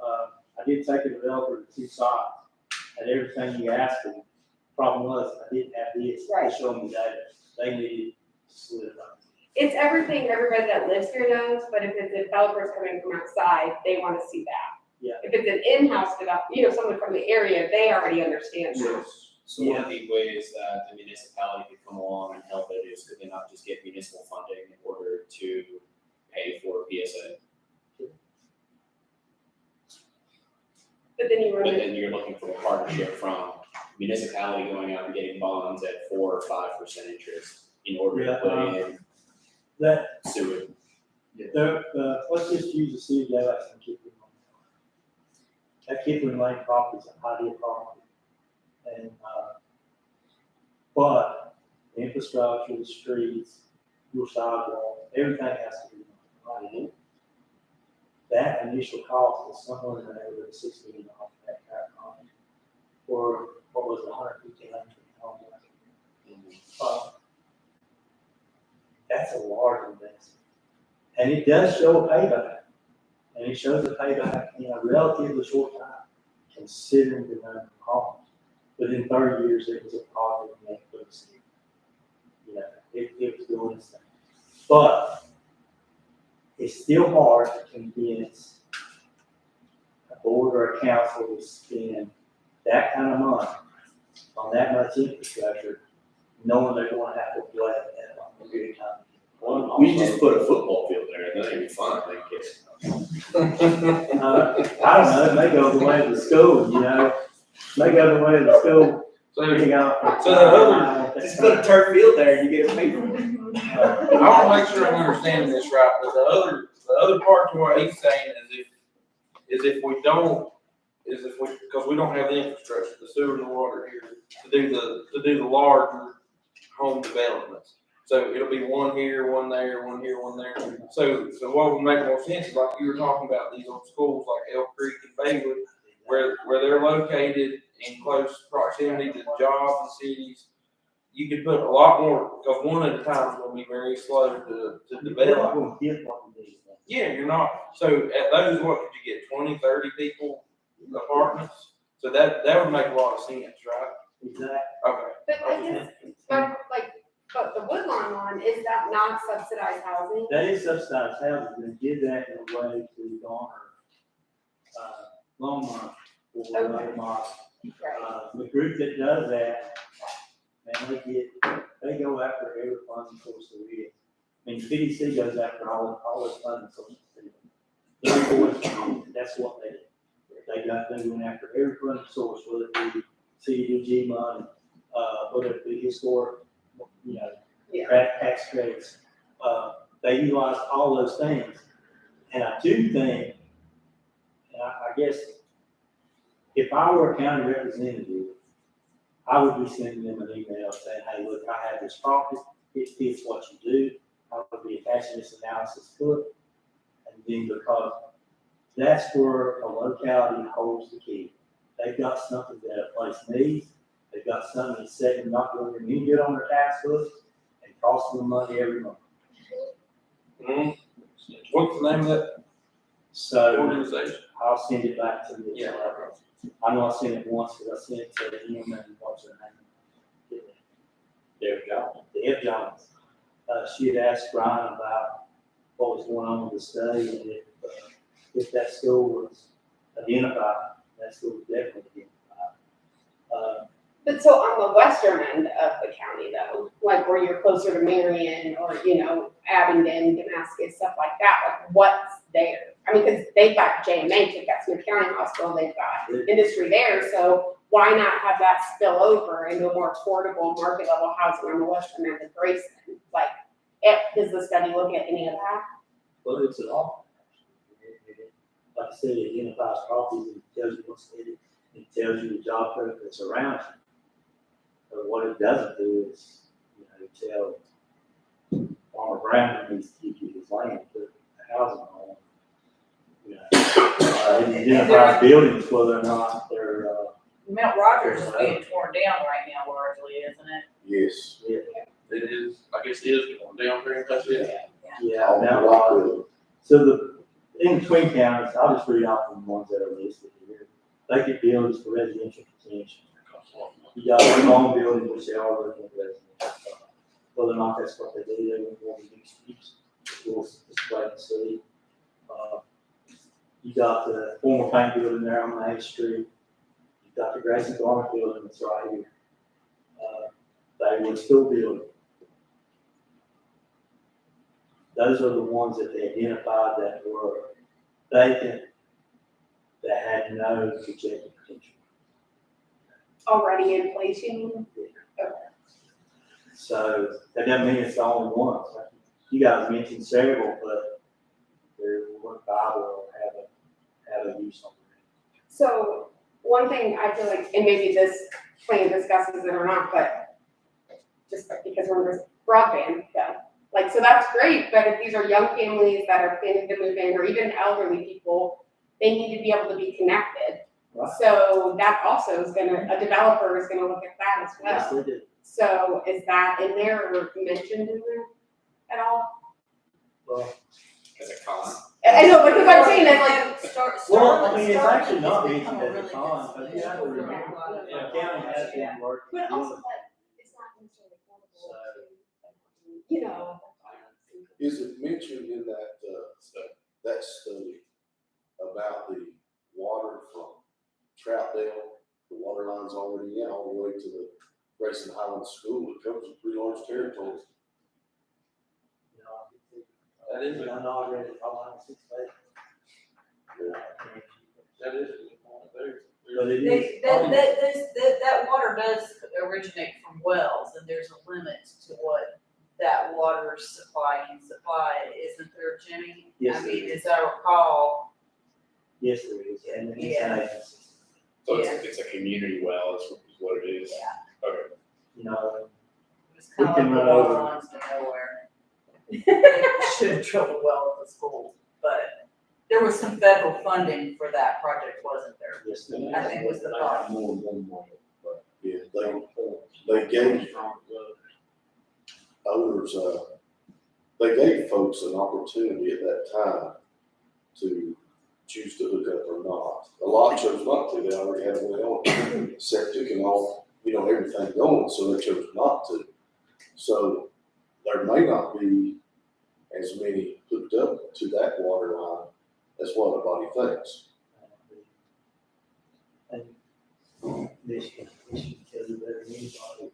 I did take a developer to 2 sites, and everything he asked me, problem was, I didn't have this, Right. to show them the data, they needed to solidify. It's everything everybody that lives here knows, but if it's developers coming from outside, they want to see that. Yeah. If it's an in-house developer, someone from the area, they already understand that. So one of the ways that the municipality could come along and help it is, could they not just get municipal funding in order to pay for PSA? But then you run But it, then you're looking for a partnership from municipality going out and getting bonds at 4 or 5% interest in order to put in That, sewer. let's just use the city of Dallas and Kipling Lane. That Kipling Lane property is a ideal property. And, but the infrastructure, the streets, your sidewalk, everything has to be done, right? That initial cost is somewhere in the neighborhood of $6 million for that entire project. Or what was it, 150, 100. That's a large investment. And it does show a payback. And it shows a payback in a relatively short time. considering the number of homes. Within 30 years, it was a positive net for the city. You know, it was doing its thing. But it's still hard to convince a board or a council to spend that kind of money on that much infrastructure, knowing they're going to have to play at a period of time. We just put a football field there, and that'd be fun, I guess. I don't know, it may go the way of the school, you know, may go the way of the school. So, You know, So the other- Just put a turf field there, and you get a pay for it. I wanna make sure I'm understanding this right, but the other part to what he's saying is if we don't, because we don't have the infrastructure, the sewer and the water here, to do the larger home developments. So it'll be one here, one there, one here, one there. So what would make more sense is like you were talking about these old schools like Elk Creek and Baywood, where they're located in close proximity to jobs and cities. You could put a lot more, because one at a time is gonna be very slow to develop. We'll get what we need. Yeah, you're not, so at those, what could you get, 20, 30 people apartments? So that would make a lot of sense, right? Exactly. Okay. But I guess, but the Woodlawn one, is that not subsidized housing? That is subsidized housing, and did that in a way to garner, loan money for other models. Right. The group that does that, man, they go after every funding source there is. I mean, PDC goes after all those funding sources. That's what they do. They went after every funding source, whether it be CDBG money, whether it be historic, you know, tax credits. They utilize all those things. And I do think, and I guess, if I were a county representative, I would be sending them an email saying, hey, look, I have this property, it fits what you do. I would be attaching this analysis to it. And then because that's where a locality holds the key. They've got something that a place needs. They've got something that's setting not going to be good on their tax books and costing them money every month. Mm-hmm. What's the name of that So organization? I'll send it back to the. Yeah. I know I sent it once because I sent it to him and what's her name? Deb Jones. She had asked Brian about what was going on with the study and if that school was identified, that school was definitely identified. But so on the western end of the county though, like where you're closer to Marion or, Abingdon, Damascus, stuff like that, like what's there? I mean, because they've got JMH, they've got Smith County Hospital, they've got industry there, so why not have that spill over into a more affordable market level housing on the western end of Grayson? Like, does the study look at any of that? Well, it's at all. Like I said, it identifies properties and tells you what's needed, it tells you the job growth that's around you. But what it doesn't do is, tell Farmer Brown needs to keep you his land, put a housing on. It identifies buildings, whether or not they're, Mount Rogers is being torn down right now largely, isn't it? Yes. It is, I guess it is going down there, that's it. yeah, now, so in between counties, I'll just read off the ones that are listed here. Vacant buildings for residential potential. You got one home building, which they are looking at residential. Whether or not that's what they do, they won't be mixed use. We'll just wait and see. You got the former paint building there on Main Street. You got the Grayson County building that's right here. They were still building. Those are the ones that they identified that were vacant, that had no projected potential. Already in place, you mean? So that doesn't mean it's the only ones. Like, you guys mentioned several, but there weren't viable or have a use on it. So one thing I feel like, and maybe this plan discusses it or not, but just because we're in this broadband, so that's great, but if these are young families that are planning to move in, or even elderly people, they need to be able to be connected. Right. So that also is a developer is gonna look at that as well. Yes, they did. So is that in there or mentioned in there at all? Well, As a con. I know, because I'm saying that Well, I mean, it's Starling actually not has mentioned become a at the really good time, but you have to school for remember, a lot of the county has been working. But also with- like, it's not necessarily affordable to, you know. Is it mentioned in that, that study about the water from Troutdale, the water line's already in all the way to the Grayson Highland School, it covers a pretty large territory. You know, That is, I know I read it all on 6 pages. that is a good point there. But it is. That water does originate from wells, and there's a limit to what that water supply can supply, isn't there, Jimmy? Yes, I there mean, is. as I recall, Yes, there is, and it's Yeah. an agency. So it's a community well, is what it is. Yeah. Okay. You know, it was kind of We like can the run over. water lines to nowhere. They should have drilled a well at the school, but there was some federal funding for that project, wasn't there? yes, there is. I think was the thought. More than one way, but yeah, they gave owners, they gave folks an opportunity at that time to choose to hook up or not. A lot chose not to, they already had a well, septic and all, you know, everything going, so they chose not to. So there may not be as many hooked up to that water line as what everybody thinks. And this can tell you better than anybody,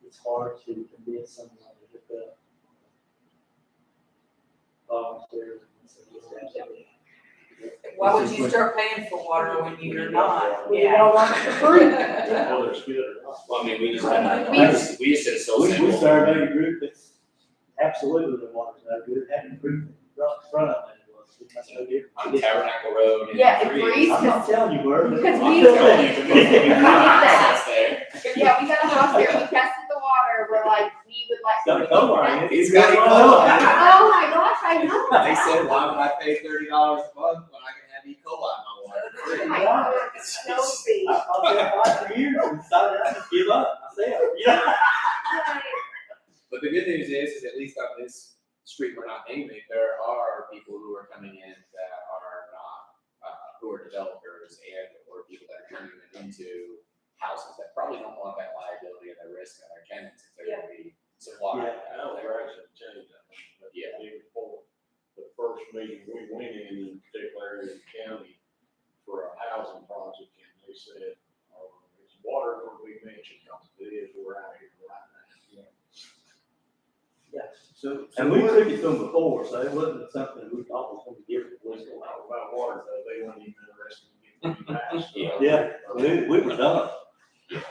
it's hard to convince someone to hook up. Volunteers. Why would you start paying for water when you're not? We don't want it for free. Whether it's good or not. Well, I mean, we just said it's so We simple. surveyed a group that's absolutely the water's no good, hadn't proved it, right in front of it, it was, it's no different. On Tabernacle Road. in Yeah, it Breeze. breeze. I'm not telling you where. Because I'm we- telling you, because we have access there. Yeah, we got a house there, we tested the water, we're like, we would like. Got a cover in it. He's got a Oh cover. my gosh, I know. They said, why would I pay $30 a month when I can have E. coli in my water? Oh my God, it's so big. I've been 5 years and decided I just give up myself, you know? But the good news is at least on this street we're not naming, there are people who are coming in that are not, who are developers and or people that are turning it into houses that probably don't want that liability and the risk of their tenants if they're gonna be supplied. That was actually changed, but Yeah. before the first meeting, we went in particular area of the county for a housing project, and they said, is water going to be mentioned, because it is, we're out here right now. Yeah. So And we took it to them before, so it wasn't something we thought was gonna be different. Let's go out about water, though, they weren't even interested in getting it passed. Yeah. Yeah, we were done.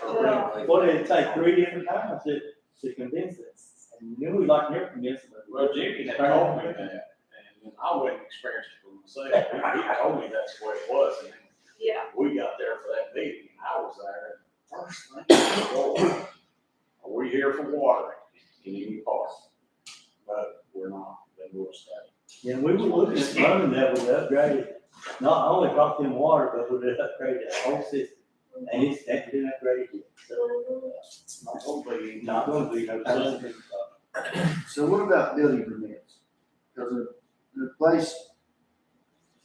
Well, What did it take, 3 different times to convince us? And then we like never convinced them. Jimmy had told me that, and then I went and experienced it for myself, he told me that's the way it was, and then Yeah. we got there for that meeting, and I was there, and first thing, Lord, are we here for water in any part? But we're not, then we'll stay. Yeah, we were looking at running that with upgraded, not only brought them water, but would have upgraded the whole system. And it's been upgraded yet, so It's not gonna be. not gonna be no time. So what about building permits? Because in a place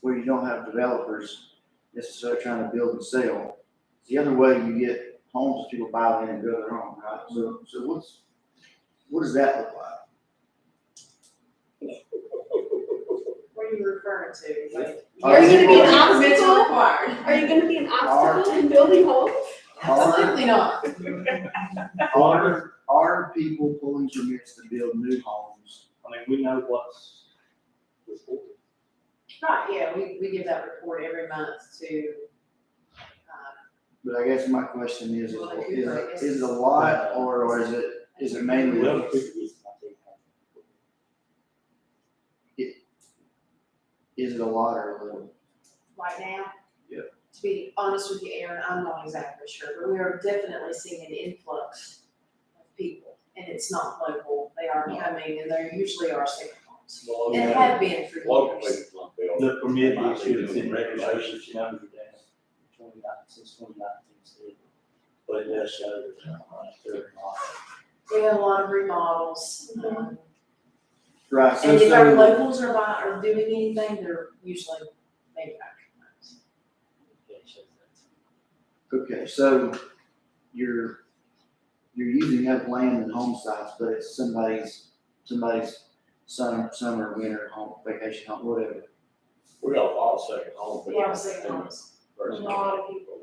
where you don't have developers necessarily trying to build and sell, it's the other way you get homes that people buy in and build their own, right? So what does that look like? What are you referring to? Like, Are you gonna be an permits are obstacle? required? Are you gonna be an obstacle in building homes? Absolutely not. Are people pulling permits to build new homes? I mean, we know what's. Right, yeah, we give that report every month to, But I guess my question is Well, they could, I guess. it a lot or is it mainly? Well, I think it's- Is it a lot or a little? right now. Yeah. To be honest with you, Aaron, I'm not exactly sure, but we are definitely seeing an influx of people. And it's not local, they are coming and they usually are single homes. And have been for Local years. people don't build. The permit issue is in regulations, numbers down, 2019, still. But it does show that, they're not. We have a lot of remodels. Right, so, And if our so, locals are doing anything, they're usually manufactured. Okay, so you're using up land and home sites, but it's somebody's summer, winter home, vacation home, whatever. We got a lot of second homes. A lot of second homes. A lot of people.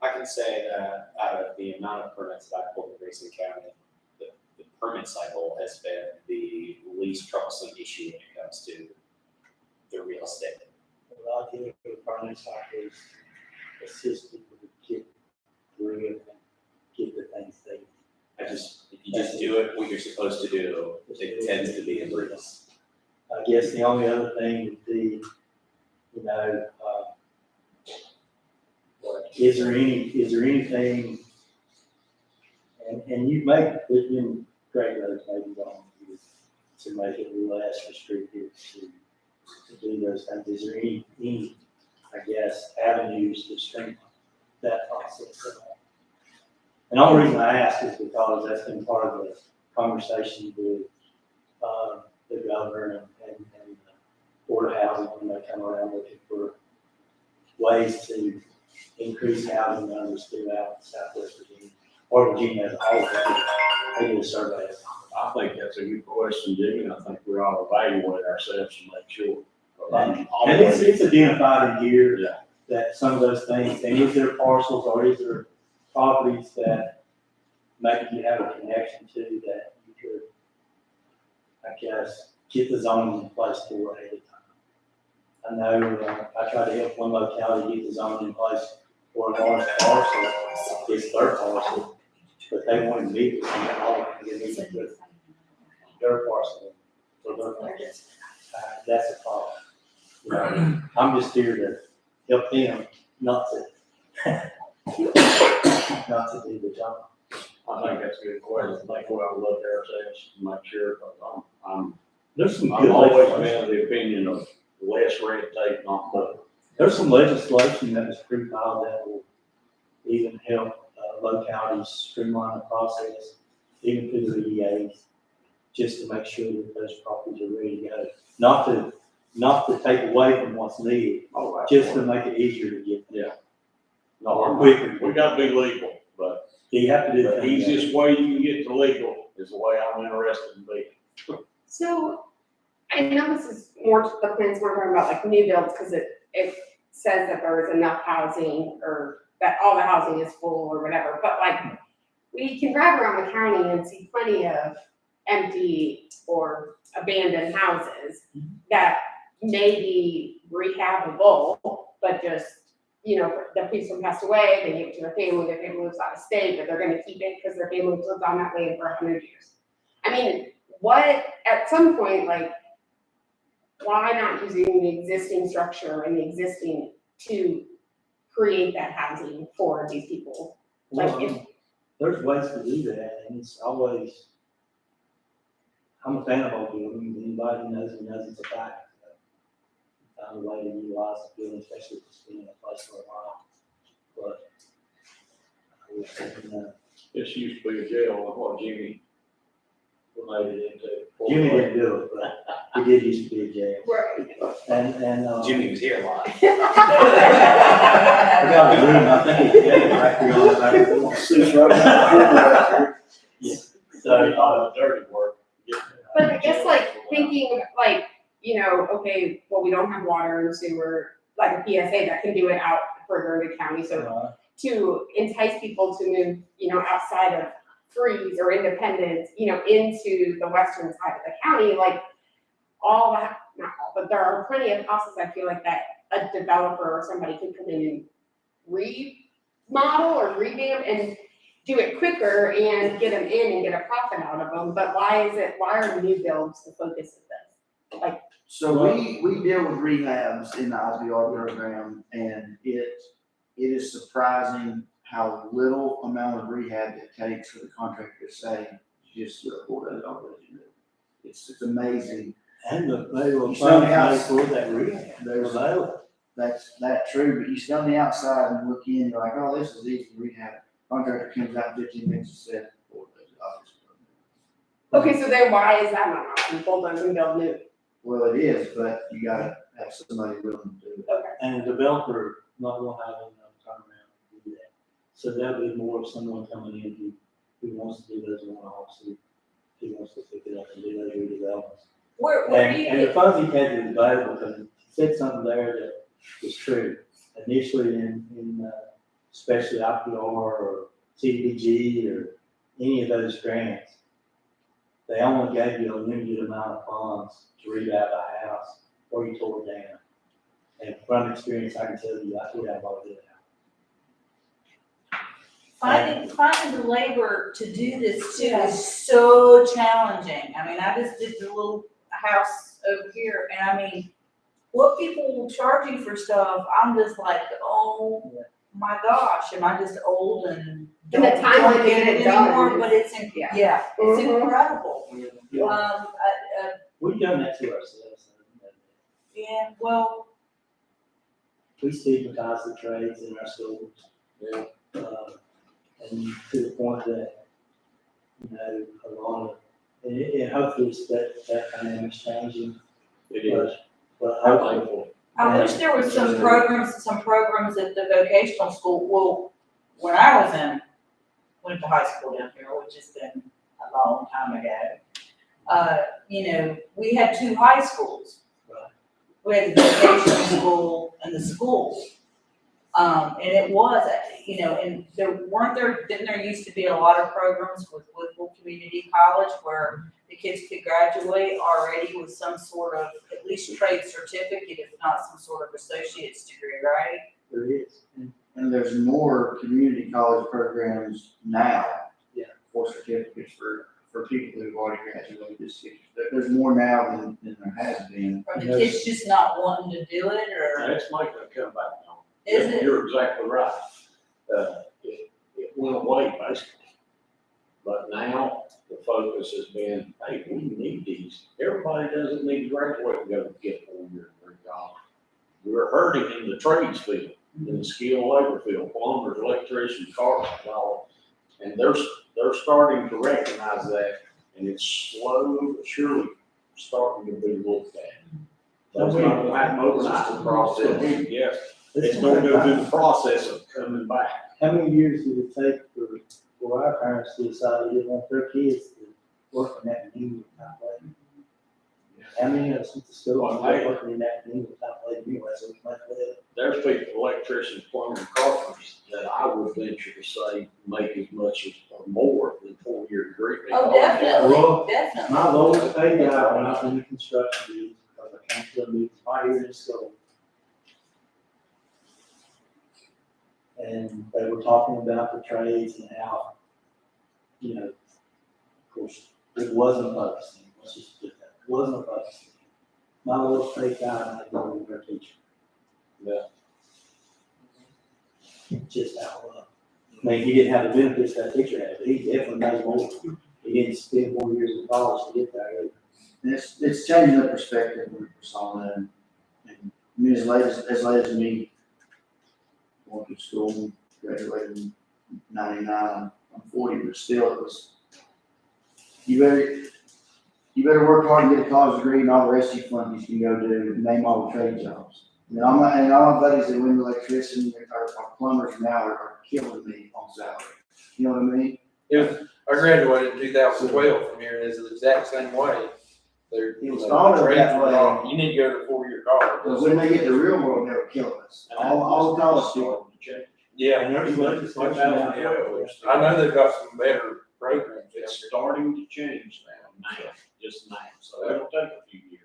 I can say that out of the amount of permits that I've pulled in Grayson County, the permit cycle has been the least troublesome issue when it comes to the real estate. Well, I think the permit cycle is assist people to get through it and get the things they. If you just do it, what you're supposed to do, it tends to be a breeze. I guess the only other thing would be, is there anything, and you make, there's been great roads maybe on you to make it less restrictive to do those things. Is there any, I guess, avenues to streamline that process? And the only reason I ask is because that's been part of the conversation with, the governor and the Board of Housing when they come around looking for ways to increase housing numbers throughout Southwest Virginia, or Virginia as a whole. They did a survey. I think that's a good question, Jimmy. I think we ought to evaluate ourselves and make sure. And it's identified in here that some of those things, and is there parcels or is there properties that maybe you have a connection to that you could, I guess, get the zoning in place for ahead of time. I know, I tried to help one locality get the zoning in place for a large parcel, it's their parcel, but they wanted me to come out and get me to put their parcel for their parcel. That's a problem. You know, I'm just here to help them, not to do the job. I think that's a good question. I think we ought to look at ourselves and make sure, because There's some I've good always been legislation. of the opinion of less red tape, not more. There's some legislation that was pre-filed that will even help localities streamline the process, even through the EAs, just to make sure that those properties are ready to go. Not to take away from what's needed, just to make it easier to get there. No, Quicker. we gotta be legal, but You have to do the that. easiest way you can get to legal is the way I'm interested in being. So, I know this is more, the plan's more talking about like new builds, because it says that there is enough housing, or that all the housing is full or whatever, but like, we can drive around the county and see plenty of empty or abandoned houses that may be rehabable, but just, the person passed away, they give it to their family lives out of state, but they're gonna keep it because their family lived on that land for 100 years. I mean, at some point, like, why not using the existing structure and the existing to create that housing for these people? Well, there's ways to do that, and it's always, I'm a fan of old buildings. Anybody who knows it's a fact. Found a way to utilize the building, especially if it's been in a place for a while. But I wish they could, This used to be a jail, what Jimmy made it into. Jimmy didn't do it, but he did used to be a jail. Right. And Jimmy was here a lot. I got the room, I think it's right here on the back door. Sits right behind the So, Dirty work. But I guess like thinking like, okay, well, we don't have water and sewer, like a PSA that can do it out further in the county. So to entice people to move, outside of Freeze or Independence, into the western side of the county, like not all, but there are plenty of houses I feel like that a developer or somebody can come in and remodel or revamp and do it quicker and get them in and get a profit out of them. But why are new builds the focus of this? So we deal with rehabs in the IPR program, and it is surprising how little amount of rehab it takes for the contractor to say, just report it already. It's amazing. and they will You sell the find house. for that rehab. They're available. That's true, but you stand on the outside and look in, you're like, oh, this is easy rehab. Contractor comes out 15 minutes and says, "Oh, there's obviously." Okay, so then why is that not an option? Bulldoze and build new. Well, it is, but you gotta have somebody willing to do it. Okay. And the developer not gonna have enough So that'll be more of someone coming in who wants to do those one-offs, who wants to pick it up and do those redevelopments. Where do you And the get, funds he had is available, because he said something there that is true. Initially in especially IPR or CDBG or any of those grants, they only gave you a limited amount of funds to rehab a house or you tore it down. And from experience, I can tell you, I tore down about it. finding the labor to do this too is so challenging. I mean, I just did the little house over here, and I mean, what people will charge you for stuff, I'm just like, oh my gosh, am I just old and And the time don't get it done anymore? is- But it's, yeah, it's Mhm. incredible. We've done that to ourselves. Yeah, well, We stigmatize the trades in our schools. Yeah. And to the point that, a lot of, and hopefully that dynamic's changing. It is. But I'm hopefully, thankful. I wish there was some programs at the vocational school. Well, when I went to high school down here, which has been a long time ago, we had two high schools. Right. We had the vocational school and the school. And it was, and didn't there used to be a lot of programs with Woodville Community College where the kids could graduate already with some sort of, at least trade certificate, if not some sort of associate's degree, right? there is. And there's more community college programs now. Yeah. For certificates for people who've already graduated this year. There's more now than there has been. Are the kids just not wanting to do it, or That's making a comeback now. is it? You're exactly right. It went away basically. But now the focus has been, hey, we need these. Everybody doesn't need to graduate and go get 4 years degree college. We're hurting in the trades field, in the skilled labor field, plumbers, electricians, carpenters, all. And they're starting to recognize that, and it's slowly but surely starting to be looked at. That's not gonna happen overnight. It's a process. Yes, it's gonna go through the process of coming back. How many years did it take for our parents to decide they didn't want their kids to work in that new type labor? How many of us went to school and they working in that new type labor anyway, so we might live? There's people, electricians, plumbers, carpenters, that I would venture to say make as much as, or more than 4-year degree. Oh, Well, definitely. My lowest paid guy when I was in the construction business, because I came to a meeting right here in school. And they were talking about the trades and how, of course, it wasn't focusing, let's just put that, it wasn't focusing. My lowest paid guy, I go with their teacher. Yeah. Just how it was. I mean, he didn't have the benefits that teacher had, but he definitely made more. He didn't spend 4 years in college to get there. And it's changing the perspective when we saw that. And I mean, as late as me, went to school, graduated in 99, I'm 40, but still it was, you better work hard and get a college degree, and all the rest of you flunkies can go do, name all the trade jobs. And all my buddies that went to electrician or plumbers now are killing me on salary. You know what I mean? I graduated in 2012 from here, and it's the exact same way. It was all trades that were way. wrong. You need to go to 4-year college. But when they get to the real world, they're killing us. All the college people. Yeah, And there's legislation out there. I know they've got some better programs. It's starting to change now, just now, so it'll take a few years.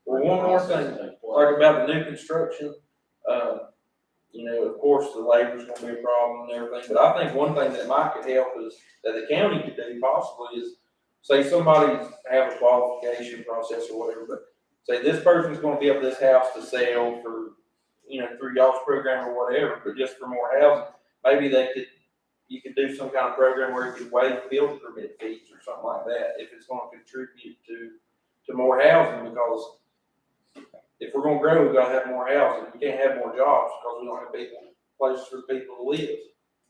Well, one more thing, like about the new construction, of course, the labor's gonna be a problem and everything, but I think one thing that might could help is, that the county could do possibly is, say somebody's have a qualification process or whatever, but say this person's gonna give this house to sell for, through y'all's program or whatever, but just for more housing, maybe you could do some kind of program where you could waive building permit fees or something like that, if it's gonna contribute to more housing, because if we're gonna grow, we gotta have more housing. We can't have more jobs because we don't have places for people to live.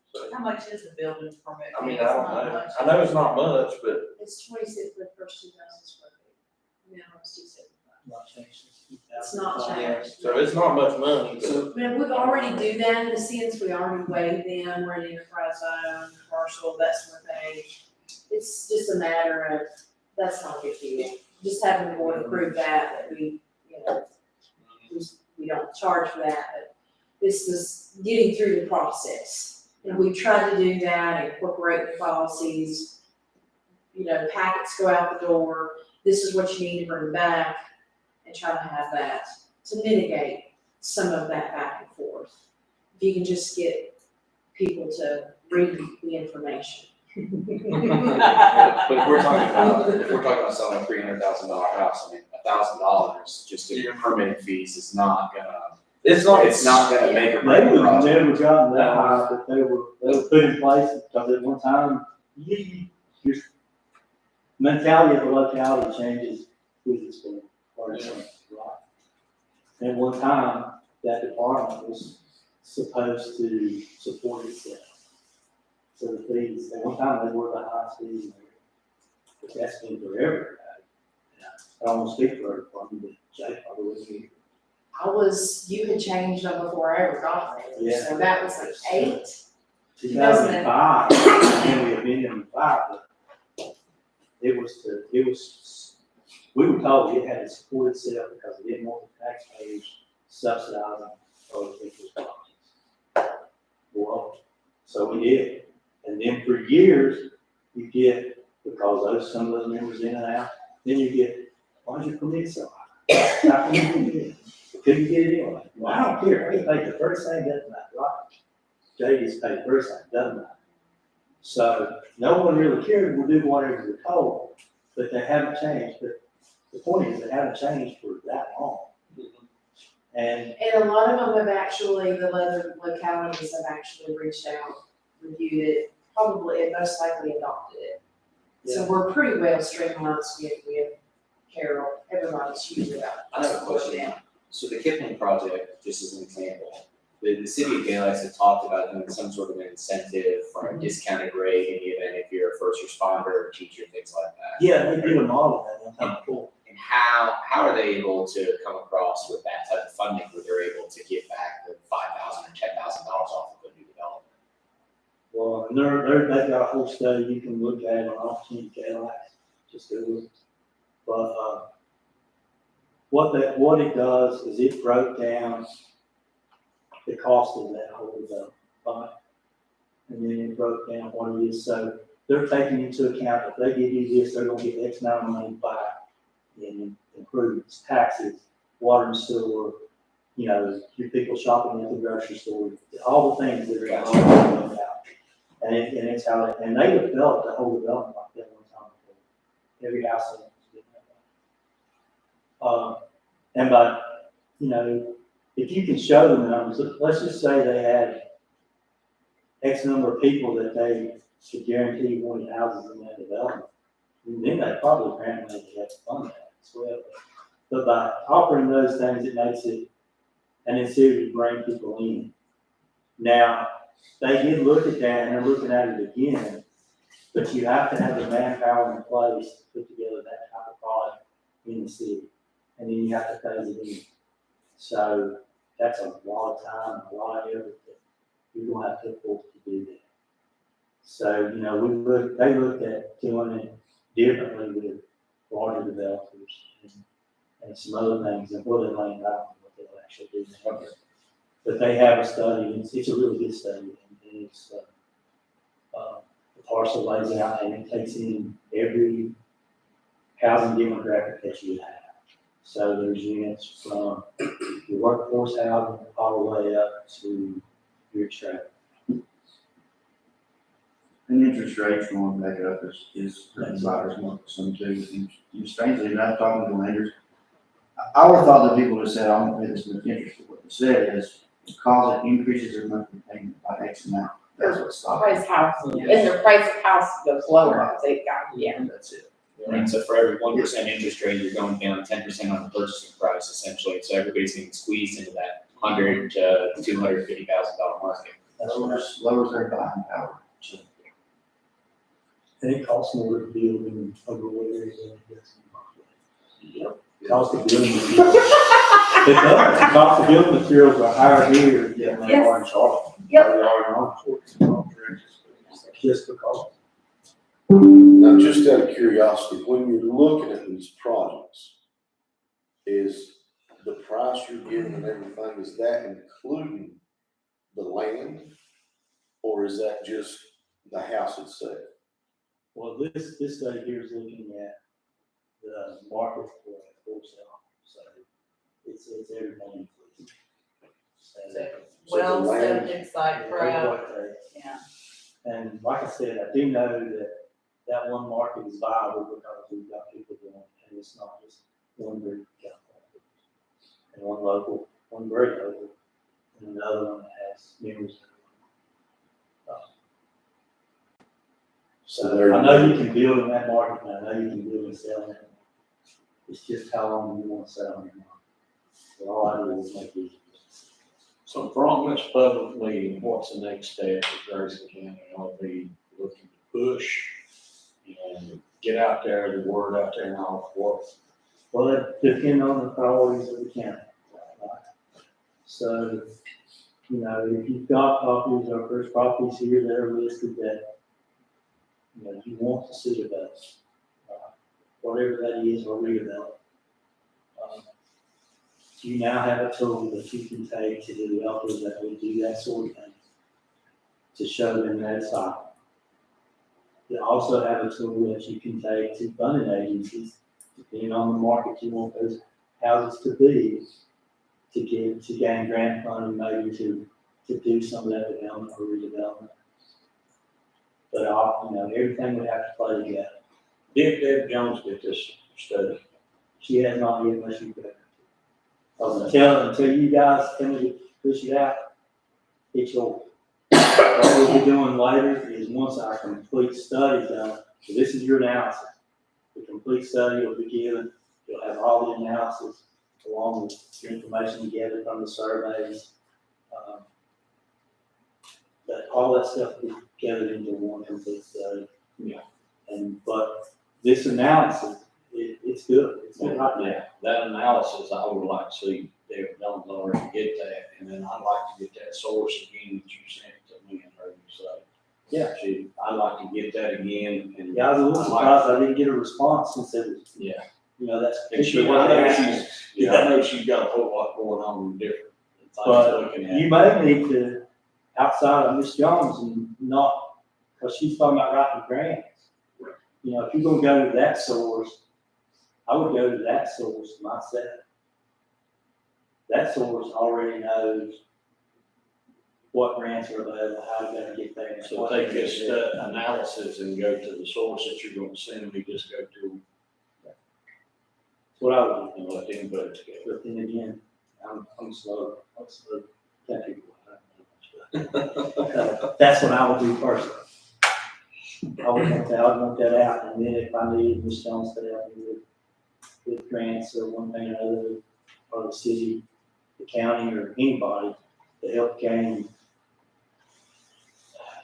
So, How much is the building permit? I mean, It's I don't not know. much. I know it's not much, but It's 26 for the first 2,000 square feet. Now it's 275. Not changes. It's not changed. So it's not much money, but I mean, we've already do that in a sense, we already weigh them, we're in enterprise zone, commercial, that sort of thing. It's just a matter of, that's not a big deal, just having the board approve that we, we don't charge for that, but this is getting through the process. And we try to do that, incorporate the policies, packets go out the door, this is what you need to bring back, and try to have that to mitigate some of that back and forth. If you can just get people to read the information. But if we're talking about selling a $300,000 house, I mean, $1,000 just in permitting fees is not gonna, it's not gonna make or break They the would have project. never gotten that high, but they were put in place, because at one time, your mentality of the locality changes with this thing, or it's right. At one time, that department was supposed to support itself. So the fees, at one time, they were the highest fees in there, but that's been forever. I don't want to speak for every department, but Jay probably wouldn't either. You had changed them before I ever got there, Yeah. so that was like 8. 2005, and we have been in 5, but we were told it had to support itself because it didn't want the taxpayers subsidizing other people's projects. Well, so we did. And then for years, you get, because some of those members in and out, then you get, why did you permit so high? How come you didn't get it? Couldn't you get it anyway? Well, I don't care. I get paid the first thing, doesn't matter, right? Jay gets paid first thing, doesn't matter. So no one really cared. We'll do whatever we're told, but they haven't changed. But the point is, they haven't changed for that long. And And a lot of them have actually, the other localities have actually reached out, reviewed it, probably, and most likely adopted it. So we're pretty well streamlined with Carol, everybody's using that. I have a question. So the Kipling project, just as an example, the city of Galex had talked about doing some sort of an incentive for a discounted rate in the event if you're a first responder or teacher, things like that. yeah, they did a model of that one time before. And how are they able to come across with that type of funding where they're able to get back the $5,000 or $10,000 off of a new development? Well, and they've got a whole study you can look at on Opportunity Cadillac, just Google it. But, what it does is it broke down the cost of that whole development. And then it broke down what it is. So they're taking into account if they give you this, they're gonna get X amount of money back in improvements, taxes, water and sewer, your people shopping at the grocery store, all the things that are going about. And it's how and they developed the whole development like that one time before. Every house in it was like that. And by, if you can show them the numbers, let's just say they had X number of people that they should guarantee wanted houses in that development, and then they probably grant money to have to fund that as well. But by offering those things, it makes it an incentive to bring people in. Now, they did look at that and they're looking at it again, but you have to have the manpower in place to put together that type of product in the city. And then you have to phase it in. So that's a lot of time, a lot of effort that you're gonna have to put forth to do that. So, they looked at doing it differently with larger developers and some other things, and what they land out, what they'll actually do. Okay. But they have a study, and it's a really good study, and it's, the parcel lays out, and it takes in every housing demographic that you have. So there's units from your workforce housing all the way up to your trade. And interest rates going back up is hurting buyers more some too. And strangely enough, talking to lenders, I would have thought that people would have said, I don't pay this much interest, but what they said is, because it increases their monthly payment by X amount. That's what's stopping. Price house, as their price of house goes lower, they've got, That's it. And so for every 1% interest rate, you're going down 10% on the purchasing price essentially. So everybody's getting squeezed into that $100,000 to $250,000 market. Lowers their buying power. So, And it costs more to build in a rural area than it does in the population. Yep. Cost of building materials. It does. The cost of building materials are higher here than they are in Charlotte. Yep. They are in Orange. Just because. Now, just out of curiosity, when you're looking at these projects, is the price you're getting and everything, is that including the land? Or is that just the house itself? Well, this study here is looking at the market for wholesale, so it's everything. Well, the land- septic site prep, yeah. And like I said, I do know that one market is viable because we've got people doing it, and it's not just one group of California. And one local, one great local, and another one that has members. So So there. I know you can build in that market, and I know you can build and sell in it. It's just how long you want to sell in it. So all I do is make it. So from this public meeting, what's the next step for Grayson County? I'll be looking to push and get out there, the word out there and all for it. Well, it depends on the priorities of the county. Right? So, you know, if you've got properties, or first properties here that are listed that, you know, you want to see developed, whatever that is, or redevelop. You now have a tool that you can take to the developers that will do that sort of thing, to show them that it's viable. You also have a tool that you can take to funding agencies, depending on the market you want those houses to be, to gain grant funding, maybe to do some of that development or redevelopment. But you know, everything would have to play together. Did Deb Jones get this study? She has not yet, unless you could. Until you guys finish it, push it out, it's yours. What we'll be doing later is once our complete study's done, so this is your analysis. The complete study will be given, you'll have all the analysis along with your information you gathered from the surveys. But all that stuff will be gathered into one complete study. Yeah. But this analysis, it's good. It's good right now. Yeah, that analysis, I would like to see Deb Jones already get that, and then I'd like to get that source again that you sent to me and heard you say. Yeah. I'd like to get that again and. Yeah, I was a little surprised I didn't get a response since it was, Yeah. you know, that's. And she, I know she's got a whole lot going on different. things But looking at. you may need to, outside of Miss Jones, and not, because she's talking about writing grants. You know, if you're gonna go to that source, I would go to that source myself. That source already knows what grants are available, how you're gonna get there. So take this analysis and go to the source that you're gonna send me, just go to. That's what I would do. And let them put it together. But then again, I'm slow. Can't do that's what I would do personally. I would want that out, and then if I need Ms. Jones to help me with grants or one thing or another, or the city, the county, or anybody to help gain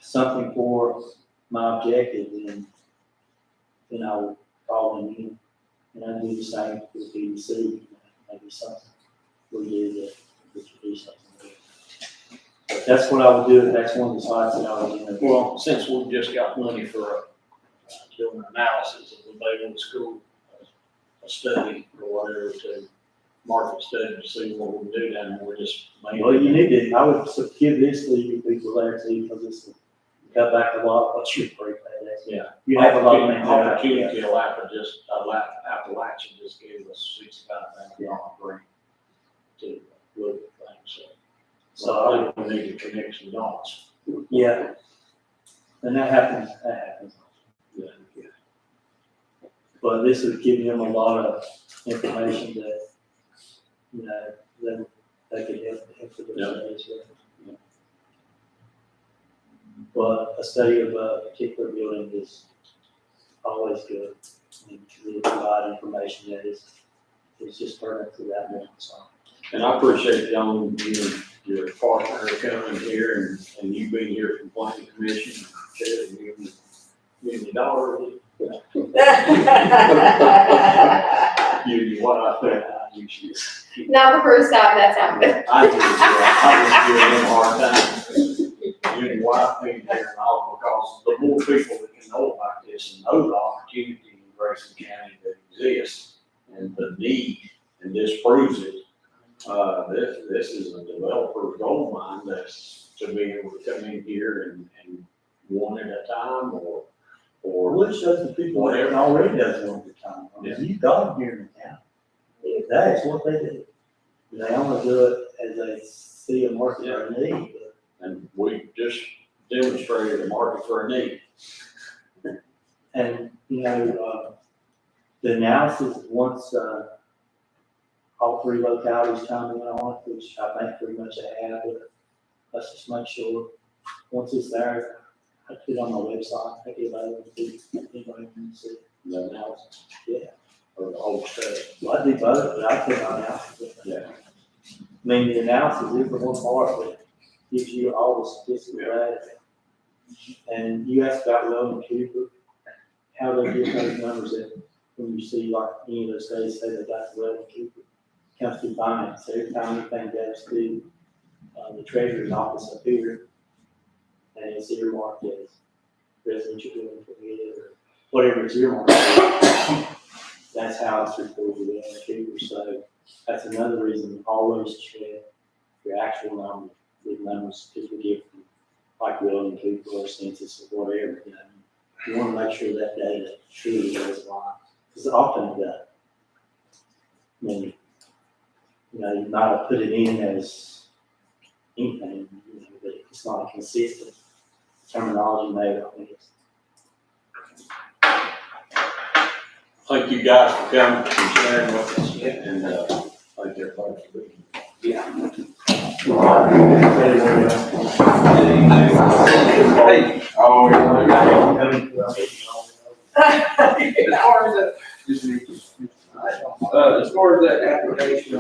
something for my objective, then I would call them in, and I'd do the same with BDC, maybe something we do that we could do something with. But that's what I would do, if that's one of the sites that I would do. Well, since we've just got money for doing an analysis of the Bayville School, a study or whatever to market study to see what we can do down there, we're just. Well, you need to, I would give this to you people there too, because it's cut back a lot, but you're pretty fast. Yeah. You have a lot of things. Opportunity, Appalachian just gave us $65,000 grant to look at things, so I think we need to connect some dots. Yeah. And that happens. Yeah. But this would give them a lot of information that, you know, that they could help with their studies with. Yeah. But a study of a particular building is always good. And to really provide information that is just pertinent to that one, so. And I appreciate John, you and your partner coming here and you being here from planning commission, and you and your daughter. give you what I think I usually. Not the first time that's happened. I just give them a hard time. Union wide thing there and all, because the more people that can know about this and know the opportunity in Grayson County that exists and the need, and this proves it. This is a developer's gold mine that's to be able to come in here and one at a time or. Which shows the people that already does one at a time. I mean, you got them here in the county. That's what they do. They only do it as they see a market or a need. And we just demonstrated a market for a need. And, you know, the analysis, once, all three localities chime in on it, which I think pretty much they have, but let's just make sure, once it's there, I put it on my website, I get it over to anybody who see it. The analysis. Yeah. Or the whole study. Well, I do both, but I put it on analysis. Yeah. I mean, the analysis is the one part that gives you all the statistical data. And you asked about Will and Cooper, how they get those numbers that when you see like any of those states say they got Will and Cooper, comes through finance. Every time anything goes to the treasurer's office up here, and it's earmarked as residential building permit or whatever it's earmarked. That's how it's reported to Will and Cooper. So that's another reason always check your actual numbers with numbers because we give them like Will and Cooper or census or whatever. You know, you want to make sure that data truly is aligned because often it does. I mean, you know, you might have put it in as anything, you know, but it's not a consistent terminology made on it. Thank you guys for coming and sharing with us, and, thank everybody for being here. Hey, as far as that application,